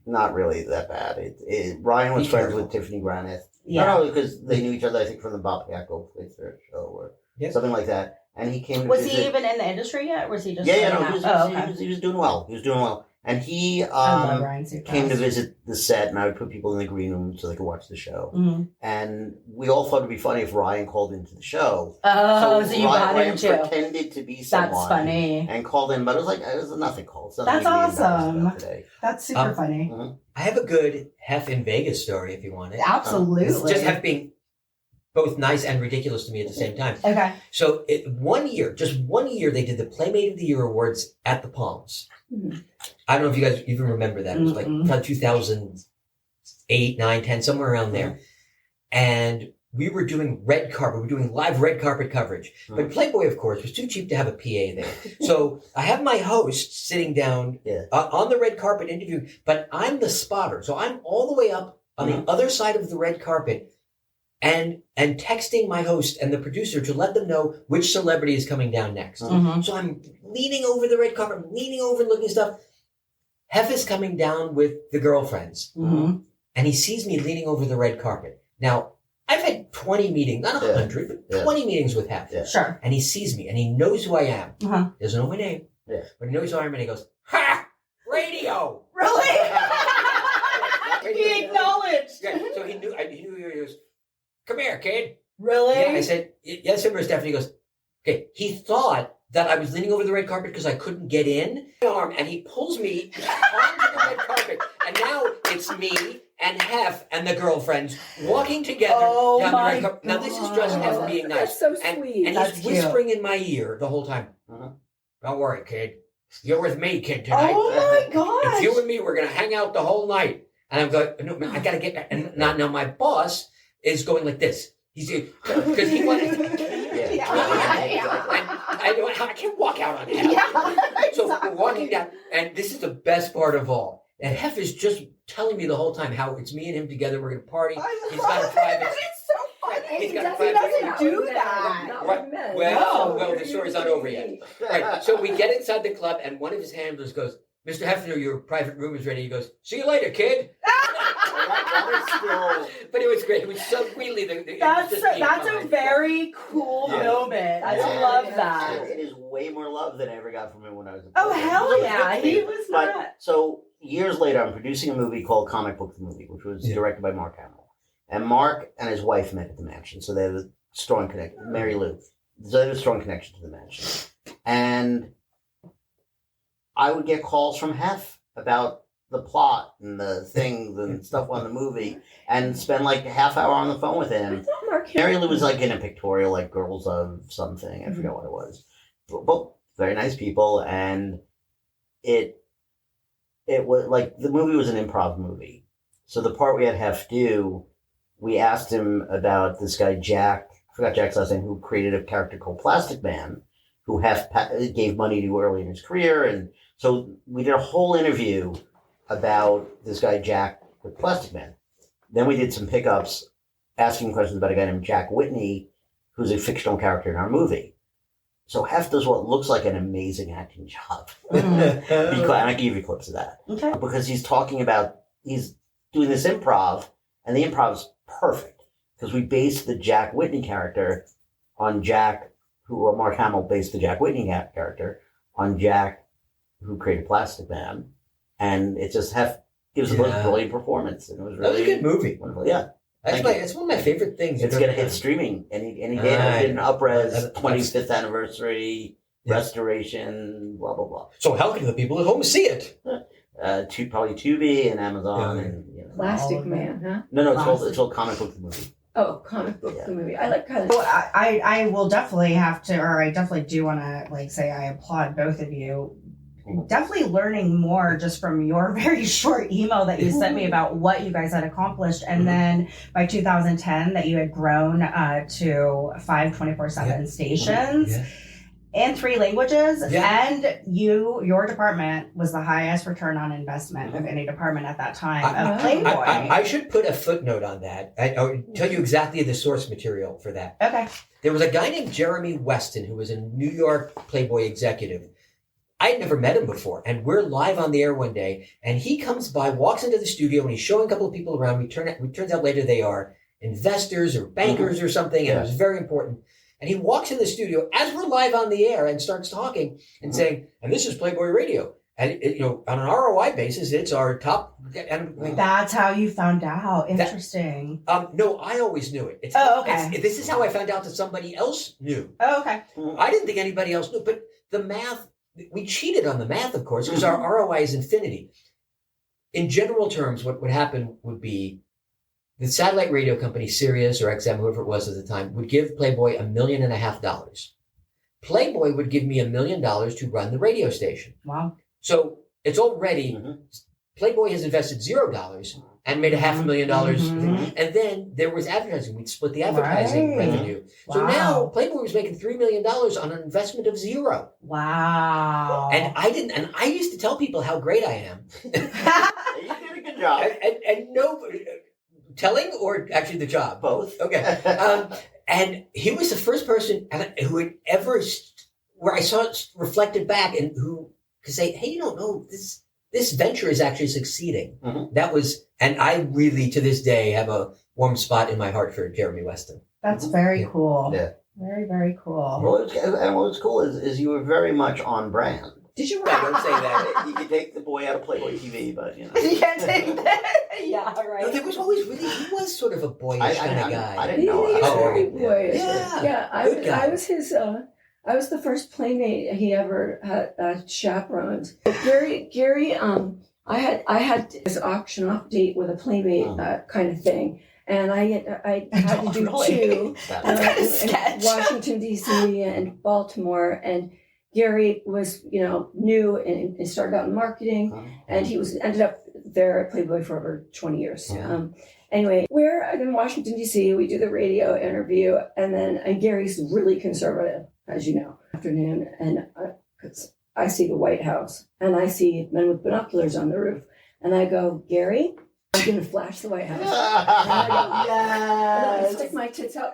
not really that bad. Ryan was friends with Tiffany Granith. Not only because they knew each other, I think from the Bob Piacco show or something like that. And he came to Was visit. he even in the industry yet? Or was he just he was doing well. And he came to visit the set, and I would put people in the green room so they could watch the show. Mm-hmm. And we all thought it'd be funny if Ryan called into the show. Oh, so you got him too. Ryan pretended to be someone. That's funny. And called in, but it was a nothing call. That's awesome. That's super funny. Mm-hmm. I have a good Hef in Vegas story if you want it. Absolutely. Just Hef being both nice and ridiculous to me at the same time. Okay. So just 1 year, they did the Playmate of the Year awards at the Palms. Mm-hmm. I don't know if you guys even remember that. It was probably 2008, 9, 10, somewhere around there. And we were doing red carpet. We were doing live red carpet coverage. Mm-hmm. But Playboy, of course, was too cheap to have a PA there. So I have my host sitting down on the red carpet interview, but I'm the spotter. So I'm all the way up on the other side of the red carpet and texting my host and the producer to let them know which celebrity is coming down next. Mhm. So I'm leaning over the red carpet, I'm leaning over and looking at stuff. Hef is coming down with the girlfriends, Mhm. and he sees me leaning over the red carpet. Now, I've had 20 meetings, not 100, but 20 meetings with Hef. Yeah. Sure. And he sees me, and he knows who I am. Uh-huh. He doesn't know my name, Yeah. but he knows who I am, and he goes, "Ha! Radio!" Really? Radio. He acknowledged. Yeah, so he knew he goes, "Come here, kid." Really? Yeah, I said, "Yes, sir, Stephanie." He goes, "Okay." He thought that I was leaning over the red carpet because I couldn't get in. My arm, and he pulls me onto the red carpet, and now it's me and Hef and the girlfriends walking together Oh down the my red carpet. Now this is just Hef being nice. That's so And, sweet. and That's he's cute. whispering in my ear the whole time. Uh-huh. "Don't worry, kid. You're with me, kid, tonight. Oh my It's gosh. you and me. We're gonna hang out the whole night." And I'm going, "No, man, I gotta get." And now my boss is going like this. He's because he wanted. I can't walk out on Hef. Yeah, So we're walking down, and this is the best part of all. And Hef is just telling me the whole time how it's me and him together. We're gonna party. He's got a private. It's so funny. He's got a He private. doesn't do that. Right. Well, the story's not over yet. Right. So we get inside the club, and one of his handlers goes, "Mr. Hefner, your private room is ready." He goes, "See you later, kid." That is still. But it was great. It was so really That's a very cool Yeah. moment. I Yeah. love And that. it is way more love than I ever got from him when I was a Oh kid. hell So yeah, it's he good. was But- not. So years later, I'm producing a movie called Comic Book the Movie, which was Yeah. directed by Mark Hamill. And Mark and his wife met at the mansion, so they have a strong connection. Mary Lou, so they have a strong connection to the mansion. And I would get calls from Hef about the plot and the things and stuff on the movie, and spend like a half hour on the phone with I him. thought Mark Mary Lou was like in a pictorial, like Girls of something. I forget what it was. But very nice people, and it was like the movie was an improv movie. So the part we had Hef do, we asked him about this guy Jack. I forgot Jack's last name, who created a character called Plastic Man, who Hef gave money to early in his career, and so we did a whole interview about this guy Jack with Plastic Man. Then we did some pickups asking questions about a guy named Jack Whitney, who's a fictional character in our movie. So Hef does what looks like an amazing acting job. And I can give you clips of that. Okay. Because he's talking about, he's doing this improv, and the improv's perfect. Because we based the Jack Whitney character on Jack, Mark Hamill based the Jack Whitney character on Jack, who created Plastic Man. And it just gives the most Yeah. brilliant performance. And it was That was really a good movie. wonderful. Yeah. That's it's one of my favorite things. It's gonna hit streaming, and he did an upres 25th anniversary restoration, blah blah blah. So how can the people at home see it? Probably Tubi and Amazon, Yeah. and you know. Plastic Man, huh? No, it's called Comic Book the Movie. Oh, comic book Yeah. the movie. I like kind of. Well, I will definitely have to, or I definitely do want to say I applaud both of you. Definitely learning more just from your very short email that you sent me about what you guys had accomplished. And then by 2010 that you had grown to 5 24/7 stations Yeah. and 3 languages. Yeah. And your department was the highest return on investment of any department at that time of Playboy. I should put a footnote on that. I'll tell you exactly the source material for that. Okay. There was a guy named Jeremy Weston who was a New York Playboy executive. I had never met him before, and we're live on the air one day, and he comes by, walks into the studio, and he's showing a couple of people around. It turns out later they are investors or bankers or something, and it was very important. And he walks in the studio as we're live on the air and starts talking and saying, "And this is Playboy Radio, and on an ROI basis, it's our top." And I'm like, That's how you found out. Interesting. no, I always knew it. Okay. This is how I found out that somebody else knew. Okay. I didn't think anybody else knew, but the math. We cheated on the math, of course, because our ROI is infinity. In general terms, what would happen would be the satellite radio company, Sirius or XM, whoever it was at the time, would give Playboy $1.5 million. Playboy would give me $1 million to run the radio station. Wow. So it's already, Playboy has invested $0 and made $500,000. And then there was advertising. We'd split the advertising revenue. So now Playboy was making $3 million on an investment of $0. Wow. And I used to tell people how great I am. You did a good job. And telling or actually the job? Both. Okay. And he was the first person who had ever, where I saw it reflected back and who could say, hey, you don't know, this venture is actually succeeding. Mm-hmm. That was, and I really, to this day, have a warm spot in my heart for Jeremy Weston. That's very cool. Yeah. Very, very cool. Well, and what's cool is you were very much on brand. Did you Yeah, don't say that. You can take the boy out of Playboy TV, but You can't take that. Yeah, right. No, there was always really, he was sort of a boyish kind of guy. I didn't know. He was very Yeah. boyish. Yeah. Yeah, Good guy. I was his. I was the first playmate he ever had chaperoned. Gary. I had this auction off date with a playmate kind of thing, and I had to do two. That's kind of sketch. Washington D.C. and Baltimore, and Gary was new and started out in marketing, and he ended up there at Playboy for over 20 years. Yeah. Anyway, we're in Washington D.C. We do the radio interview, and Gary's really conservative, as you know. Afternoon, and I see the White House, and I see men with binoculars on the roof, and I go, Gary, I'm going to flash the White House. And I stick my tits out.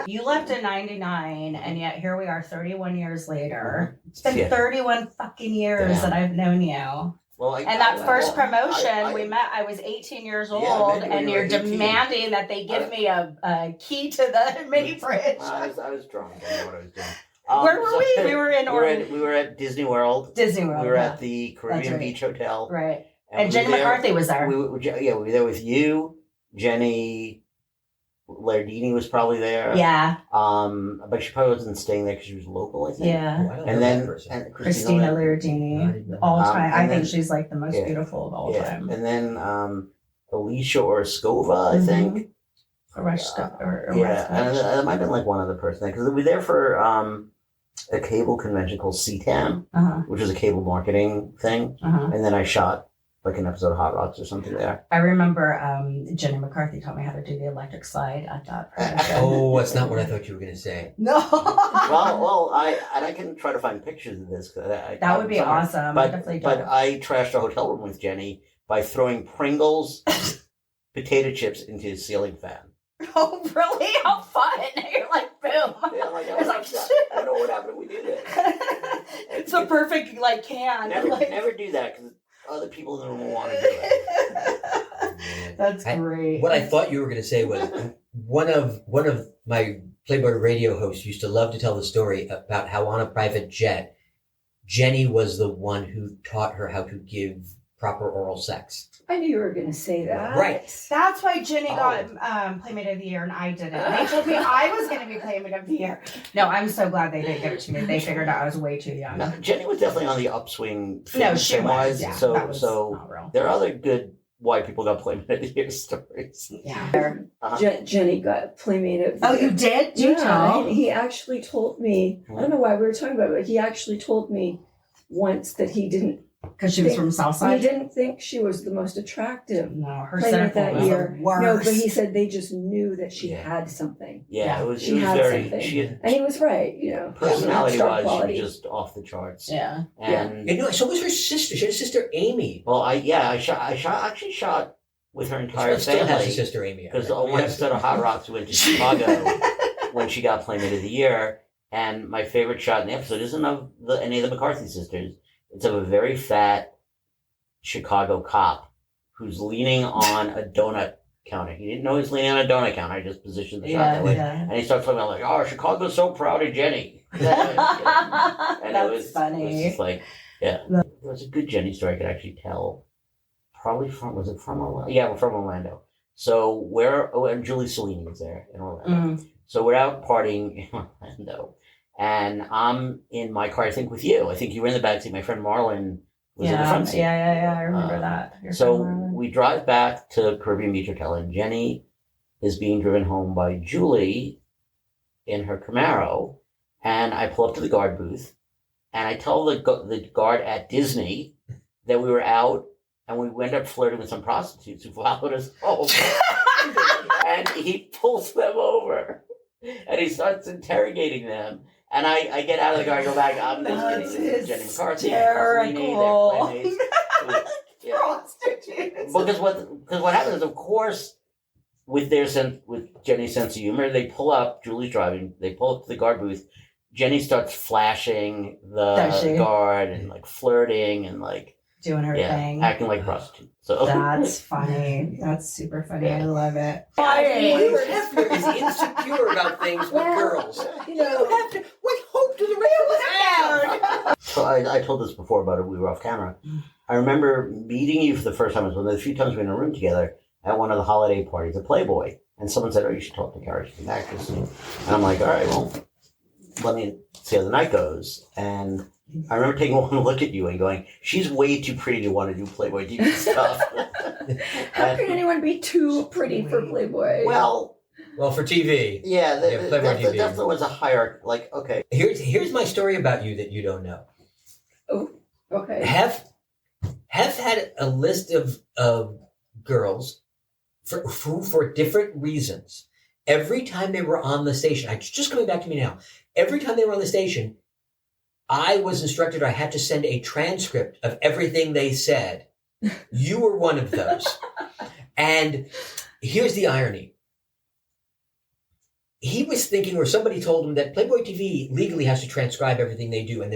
You left in 99, and yet here we are 31 years later. It's been Yeah. 31 fucking years Yeah. that I've known you. Well, And that first promotion, we met, I was 18 years Yeah, old, maybe when and you you're were 18. demanding that they give me a key to the mini fridge. I was drunk. I didn't know what I was doing. Where were we? We were in we were at Disney World. Disney World. We were yeah. at the Caribbean right. Beach Hotel. Right. And And we Jenny were there- McCarthy was there. We were there with you, Jenny. Lardini was probably there. Yeah. But she probably wasn't staying there because she was local, I think. Yeah. Oh, I don't know And that then person. Christina Lardini. Liardini. All time. I and think then- she's like the most yeah. beautiful of all Yeah. time. And then Alicia Orskova, I Mhm. think. Oreskova, or Yeah, and Oreskova. there might have been like one other person because we were there for a cable convention called CTAM, Uh-huh. which was a cable marketing thing. Uh-huh. And then I shot like an episode of Hot Rocks or something there. I remember Jenny McCarthy taught me how to do the electric slide at that promotion. Oh, that's not what I thought you were going to say. No. well, I can try to find pictures of this. That would be somewhere. awesome. But Definitely but I trashed a hotel room with Jenny by throwing Pringles potato chips into a ceiling fan. Oh, really? How fun. You're like, boom. Yeah, like, It's like, I don't know what happened when we did it. It's a perfect, like, can. Never, like... never do that because other people in the room will want to do it. That's great. What I thought you were going to say was one of my Playboy radio hosts used to love to tell the story about how on a private jet, Jenny was the one who taught her how to give proper oral sex. I knew you were going to say that. Right. That's why Jenny Oh. got Playmate of the Year and I didn't. They told me I was going to be Playmate of the Year. No, I'm so glad they didn't give it to me. They figured out I was way too young. No, Jenny was definitely on the upswing. No, she was. Yeah, so that was so not real. there are other good white people got Playmate of the Year stories. Yeah. Jenny got playmate of the Oh, year. you did? Do you tell? He actually told me, I don't know why we were talking about it, but he actually told me once that he didn't Because she was from He Southside? didn't think she was the most attractive No, her playmate centerfold that was year. the worst. No, but he said they just knew that she Yeah. had something. Yeah, it was. She She was had very. something. She had, And he was right, personality star wise, she quality. was just off the charts. Yeah. And And so was her sister. She had a sister, Amy. well, I shot with her entire She still has a family sister, Amy. because on one set of Hot Rocks we went to Chicago when she got Playmate of the Year, and my favorite shot in the episode isn't of any of the McCarthy sisters. It's of a very fat Chicago cop who's leaning on a donut counter. He didn't know he was leaning on a donut counter. I just positioned the shot that way. Yeah. And he starts talking about like, "Oh, Chicago's so proud of Jenny." And That's it was funny. just like, yeah, it was a good Jenny story I could actually tell. Probably from Orlando? Yeah, we're from Orlando. So and Julie Salini was there in Orlando. So we're out partying in Orlando, and I'm in my car. I think with you. I think you were in the backseat. My friend Marlon was in the front seat. Yeah. I remember that. Your So friend Marlon. we drive back to Caribbean Beach Hotel, and Jenny is being driven home by Julie in her Camaro, and I pull up to the guard booth, and I tell the guard at Disney that we were out, and we went up flirting with some prostitutes who followed us home, and he pulls them over, and he starts interrogating them. And I get out of the car, I go back, I'm just kidding. This is Jenny McCarthy, hysterical. They're playmates. Yeah. Because what happens is, of course, with Jenny's sense of humor, they pull up. Julie's driving. They pull up to the guard booth. Jenny starts flashing the guard and like flirting and like doing her thing, acting like a prostitute. So that's funny. That's super funny. I love it. Hugh Hefner is insecure about things with girls. You know, Hefner, what hope do the rest of us have? So I told this before about it. We were off camera. I remember meeting you for the first time. It was one of the few times we were in a room together at one of the holiday parties at Playboy. And someone said, "Oh, you should talk to Carrie. She's an actress." And I'm like, "All right, well, let me see how the night goes." And I remember taking one look at you and going, "She's way too pretty to want to do Playboy TV stuff." How can anyone be too pretty for Playboy? Well, for TV. Yeah, Playboy TV. Definitely was a hierarchy. Like, okay. Here's my story about you that you don't know. Oh, okay. Hef had a list of girls for different reasons. Every time they were on the station, it's just coming back to me now. Every time they were on the station, I was instructed I had to send a transcript of everything they said. You were one of those. And here's the irony. He was thinking, or somebody told him, that Playboy TV legally has to transcribe everything they do, and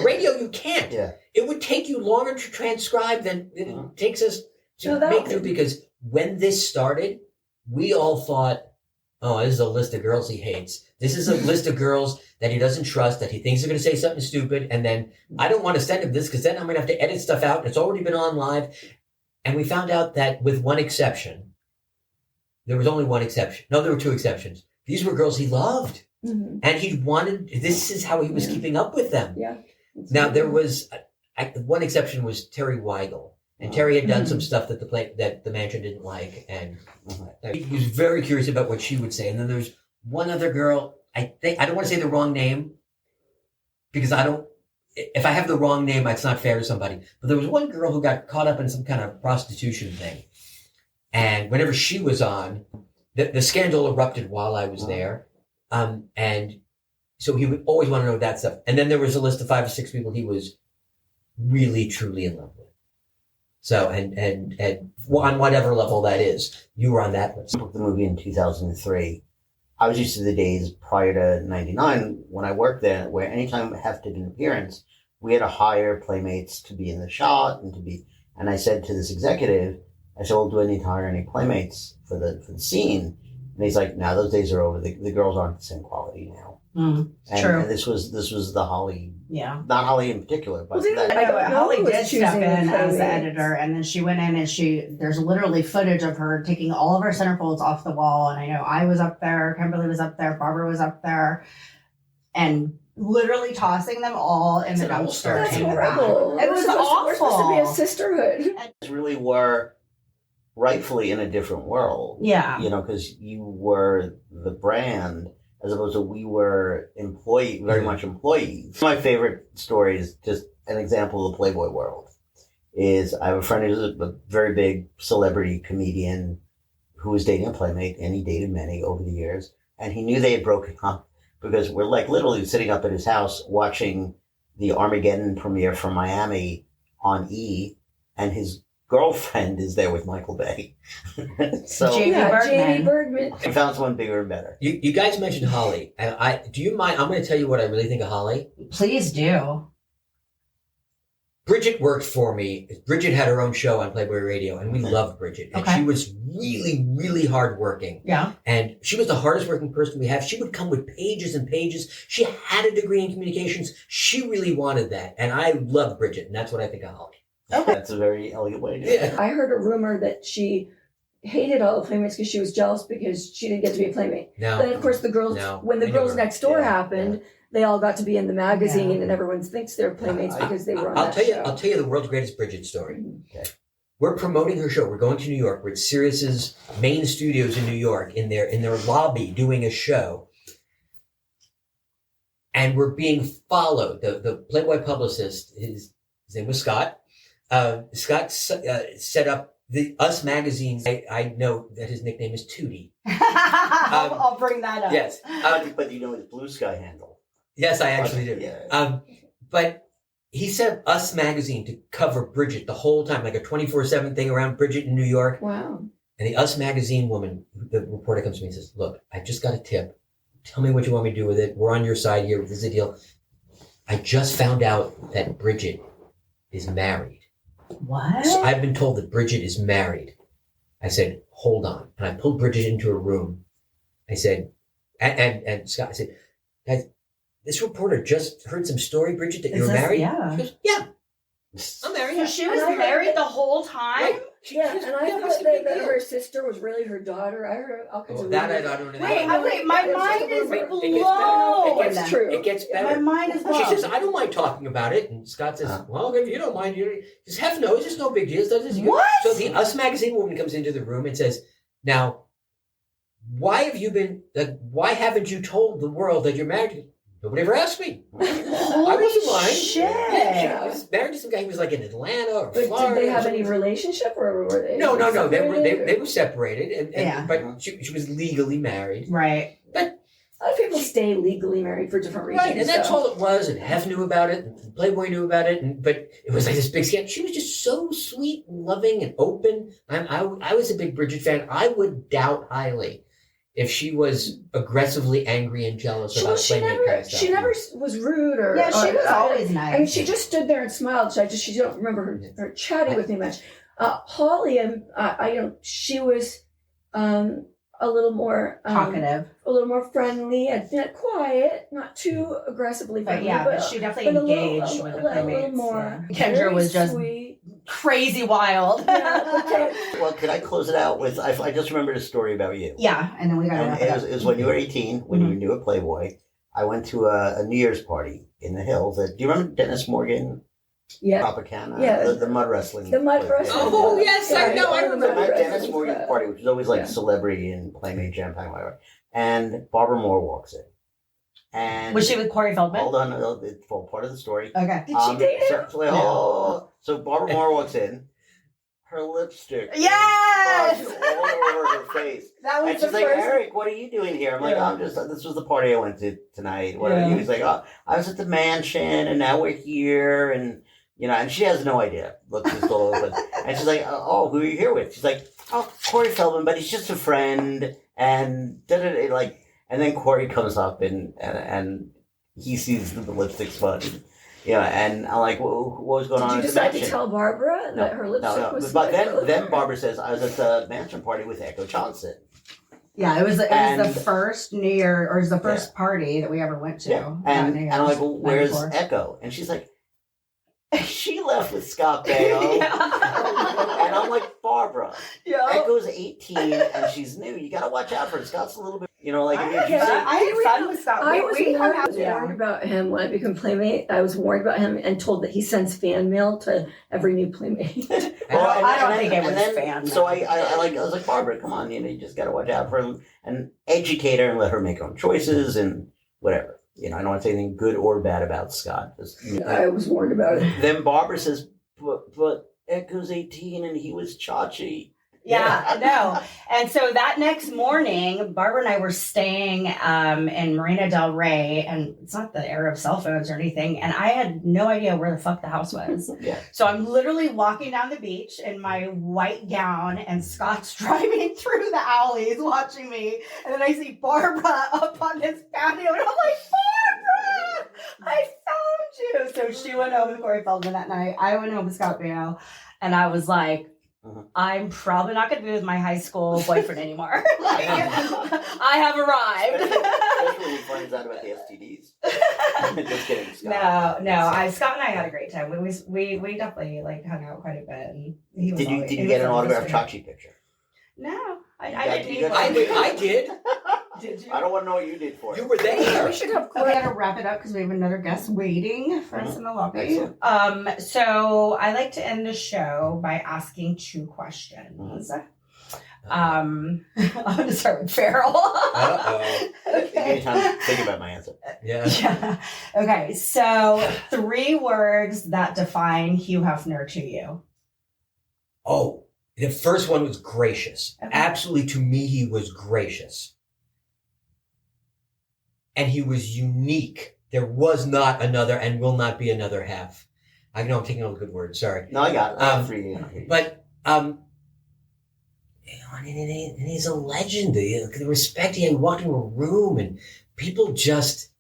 radio you can't. Yeah. It would take you longer to transcribe than it takes us to make through, because when this started, we all thought, oh, this is a list of girls he hates. This is a list of girls that he doesn't trust, that he thinks are going to say something stupid, and then I don't want to send him this because then I'm going to have to edit stuff out. It's already been on live. And we found out that with one exception, there was only one exception. No, there were two exceptions. These were girls he loved. Mm-hmm. And he wanted, this is how he was keeping up with them. Yeah. Now, there was, one exception was Terry Weigel. And Terry had done some stuff that the mansion didn't like. And he was very curious about what she would say. And then there's one other girl, I don't want to say the wrong name, because if I have the wrong name, it's not fair to somebody. But there was one girl who got caught up in some kind of prostitution thing. And whenever she was on, the scandal erupted while I was there. And so he would always want to know that stuff. And then there was a list of 5 or 6 people he was really, truly in love with. So, and on whatever level that is, you were on that list. I booked the movie in 2003. I was used to the days prior to 99 when I worked there, where anytime Hef did an appearance, we had to hire playmates to be in the shot and I said to this executive, I said, well, do I need to hire any playmates for the scene? And he's like, no, those days are over. The girls aren't the same quality now. True. And this was the Holly. Yeah. Not Holly in particular, but Holly did step in as the editor, and then she went in and there's literally footage of her taking all of our centerfolds off the wall. And I know I was up there, Kimberly was up there, Barbara was up there, and literally tossing them all in the dumpster. That's horrible. It was awful. We're supposed to be a sisterhood. Really were rightfully in a different world. Yeah. Because you were the brand as opposed to we were very much employees. My favorite story is just an example of the Playboy world. I have a friend who's a very big celebrity comedian who was dating a playmate, and he dated many over the years, and he knew they had broken up because we're like literally sitting up at his house watching the Armageddon premiere from Miami on E, and his girlfriend is there with Michael Bay. So Jamie Bergman. I found someone bigger and better. You guys mentioned Holly. Do you mind? I'm going to tell you what I really think of Holly. Please do. Bridget worked for me. Bridget had her own show on Playboy Radio, and we loved Bridget. And she was really, really hardworking. Yeah. And she was the hardest working person we have. She would come with pages and pages. She had a degree in communications. She really wanted that. And I loved Bridget, and that's what I think of Holly. Okay. That's a very elegant way to do it. I heard a rumor that she hated all the playmates because she was jealous because she didn't get to be a playmate. No. Then, of course, when the Girls Next Door happened, they all got to be in the magazine, and everyone thinks they're playmates because they were on that show. I'll tell you the world's greatest Bridget story. Okay. We're promoting her show. We're going to New York. We're at Sirius's main studios in New York, in their lobby, doing a show. And we're being followed. The Playboy publicist, his name was Scott. Scott set up the Us magazine. I know that his nickname is Tootie. I'll bring that up. Yes. But you know his Blue Sky handle. Yes, I actually do. Yeah. But he set Us magazine to cover Bridget the whole time, like a 24/7 thing around Bridget in New York. Wow. And the Us magazine woman, the reporter comes to me and says, look, I just got a tip. Tell me what you want me to do with it. We're on your side here. This is the deal. I just found out that Bridget is married. What? So I've been told that Bridget is married. I said, hold on. And I pulled Bridget into a room. I said, and Scott, I said, guys, this reporter just heard some story, Bridget, that you're married? Yeah. She goes, yeah. I'm married. So she was And I heard married that- the whole time? Right. Yeah, and I what's thought the big that deal? her sister was really her daughter. I heard all kinds Oh, of that I rumors. don't know. Wait, my mind is Wait, blown. it gets better. It's true. It gets My better. mind is blown. She says, I don't mind talking about it. And Scott says, well, if you don't mind, you just have no, it's just no big deal. What? So the Us magazine woman comes into the room and says, now, why haven't you told the world that you're married? Nobody ever asked me. I wasn't lying. Shit. Yeah, she was married to some guy who was like in Atlanta or But Florida. did they or have something. any relationship, or were they? No. separated, They or- were separated, and Yeah. but she was legally married. Right. A lot of people stay legally married for different reasons. Right, and that's so. all it was. And Hef knew about it, and Playboy knew about it, but it was like this big scam. She was just so sweet, and loving, and open. I was a big Bridget fan. I would doubt highly if she was aggressively angry and jealous about Playmate kind of stuff. She never was rude or. Yeah, she was always nice. I mean, she just stood there and smiled. So she don't remember her chatting with me much. Holly, she was a little more talkative. a little more friendly and quiet, not too aggressively But friendly. yeah, but she definitely but a little- engaged with the a little Playmates. more. Yeah. Kendra Very was just sweet. crazy wild. Yeah, Well, could I close it out with? I just remembered a story about you. Yeah, and then we gotta wrap And it it was when you were 18, when you were new at Playboy. I went to a New Year's party in the hills. Do you remember Dennis Morgan, yeah. Tropicana? Yeah. The mud wrestling. The mud player. wrestling. Oh, yes, I know, I So remember. I'm at Dennis Morgan's party, which is always like celebrity and Playmate Champagne, whatever. And Barbara Moore walks in. And Was she with Corey Feldman? hold on, it's all part of the story. Okay. Did she date him? So Barbara Moore walks in. Her lipstick Yes! is all over her face. That And was the she's like, first. Eric, what are you doing here? I'm like, Yeah. this was the party I went to tonight. What are Yeah. you? He's like, oh, I was at the mansion and now we're here. And, and she has no idea. Looks just all open. And she's like, oh, who are you here with? She's like, oh, Corey Feldman, but he's just a friend. And like, and then Corey comes up and he sees the lipstick smudge. And I'm like, what was going on Did you at the decide to mansion? tell Barbara that her lipstick No. was? But then Barbara says, I was at the mansion party with Echo Johnson. Yeah, it was And- the first New Year, or it was the first party that we ever went to. Yeah. that New And I'm like, well, Year's, where's 94. Echo? And she's like, she left with Scott Baio. And I'm like, Barbara, Yeah. Echo's 18 and she's new. You got to watch out for her. Scott's a little bit, like, if you say, I had fun with Scott. I was we hung out. warned about him when I became Playmate. I was warned about him and told that he sends fan mail to every new Playmate. Well, I don't and think then- it was and then- fan So mail. I was like, Barbara, come on, you just got to watch out for her and educate her and let her make her own choices and whatever. I don't want to say anything good or bad about Scott. Just, I was warned about it. Then Barbara says, but Echo's 18 and he was Chachi. Yeah, no. And so that next morning, Barbara and I were staying in Marina Del Rey, and it's not the era of cell phones or anything, and I had no idea where the fuck the house was. Yeah. So I'm literally walking down the beach in my white gown, and Scott's driving through the alleys watching me, and then I see Barbara up on this patio, and I'm like, Barbara, I found you. So she went home with Corey Feldman that night. I went home with Scott Baio, and I was like, I'm probably not going to be with my high school boyfriend anymore. I have arrived. Especially when he finds out about the STDs. Just kidding, Scott. No. Scott and I had a great time. We definitely hung out quite a bit. And he was Did you always- get he an was autographed always Chachi picture? No, I got- didn't you need got- one. I did. Did you? I don't want to know what you did for it. You were We there. should have We gotta wrap it up because we have another guest waiting for us in the lobby. Excellent. So I like to end the show by asking 2 questions. I'm gonna start with Farrell. Uh-oh. Give me time to think about my answer. Yeah. Yeah. Okay, so 3 words that define Hugh Hefner to you. Oh, the first one was gracious. Okay. Absolutely, to me, he was gracious. And he was unique. There was not another and will not be another Hef. I know I'm taking all the good words. Sorry. No, I got it. I'm free. But you know, and he's a legend. The respect he had. He walked into a room and people just,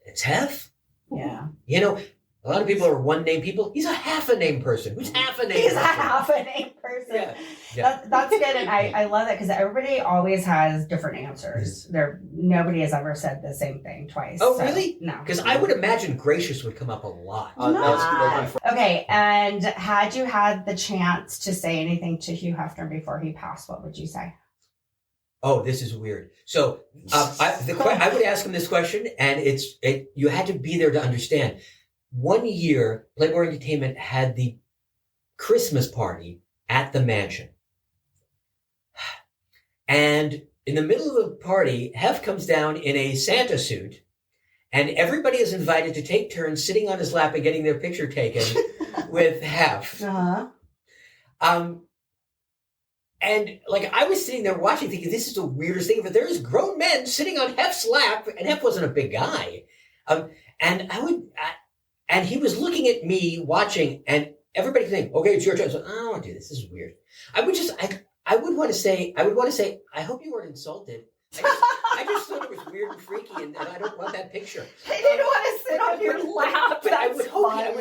it's Hef. Yeah. You know, a lot of people are one name people. He's a half a name person. Who's half a name He's person? a half a name person. Yeah. Yeah. That's good, and I love that because everybody always has different answers. Nobody has ever said the same thing twice. Oh, so, really? No. Because I would imagine gracious would come up a lot. That was Okay, and had you had the chance to say anything to Hugh Hefner before he passed, what would you say? Oh, this is weird. So I would ask him this question, and you had to be there to understand. One year, Playboy Entertainment had the Christmas party at the mansion. And in the middle of the party, Hef comes down in a Santa suit, and everybody is invited to take turns sitting on his lap and getting their picture taken with Hef. Uh-huh. And like I was sitting there watching, thinking this is the weirdest thing. But there's grown men sitting on Hef's lap, and Hef wasn't a big guy. And he was looking at me watching, and everybody saying, "Okay, it's your turn." So, I don't want to do this. This is weird. I would want to say, I hope you weren't insulted. I just thought it was weird and freaky, and I don't want that picture. He didn't want to sit on your lap. But I would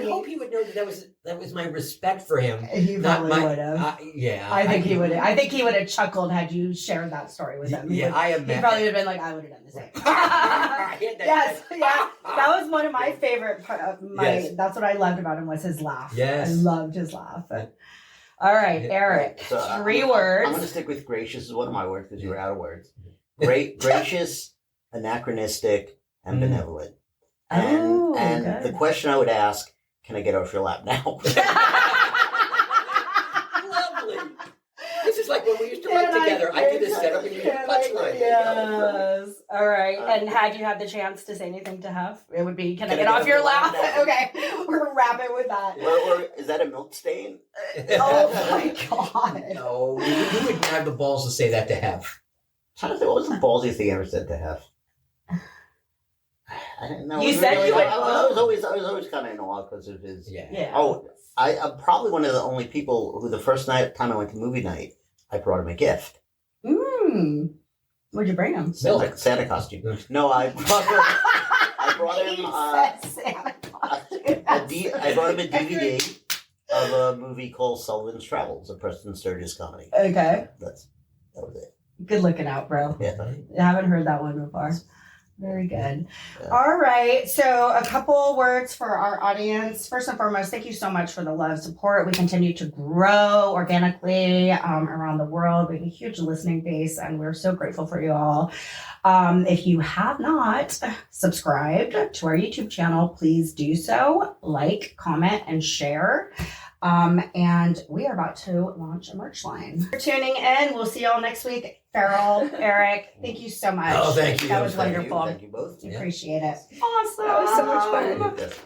hope he would know that was my respect for him. He probably would have. Yeah, I think he would. I think he would have chuckled had you shared that story with him. Yeah, I imagine. He probably would have been like, "I would have done the same." Yes, yeah. That was one of my favorite. Yes. That's what I loved about him was his laugh. Yes, I loved his laugh. All right, Eric. So, 3 words. I'm going to stick with gracious. Is one of my words because you were out of words. Gracious, anachronistic, and benevolent. And good. the question I would ask, can I get off your lap now? Lovely. This is like when we used to write together. I did this setup and you did a punchline. Yes. All right. And had you had the chance to say anything to Hef, it would be, can I get off your lap? Okay. We're going to wrap it with that. Or is that a milk stain? Oh my God. No, you wouldn't have the balls to say that to Hef. Trying to think, what was the ballsiest thing I ever said to Hef? I didn't know. You said you would. I was always kind of in awe because of his. Yeah. Oh, I'm probably one of the only people who the first time I went to movie night, I brought him a gift. What'd you bring him? Santa costume. No, I brought him. Santa costume. I brought him a DVD of a movie called Sullivan's Travels, a Preston Sturges comedy. Okay. That was it. Good looking out, bro. Yeah. I haven't heard that one before. Very good. Yeah. All right. So a couple words for our audience. First and foremost, thank you so much for the love support. We continue to grow organically around the world. We have a huge listening base, and we're so grateful for you all. If you have not subscribed to our YouTube channel, please do so. Like, comment, and share. And we are about to launch a merch line. For tuning in, we'll see y'all next week. Farrell, Eric, thank you so much. Oh, thank you. That was Thank wonderful. you both. Appreciate it. Awesome. That was so much fun. Yes.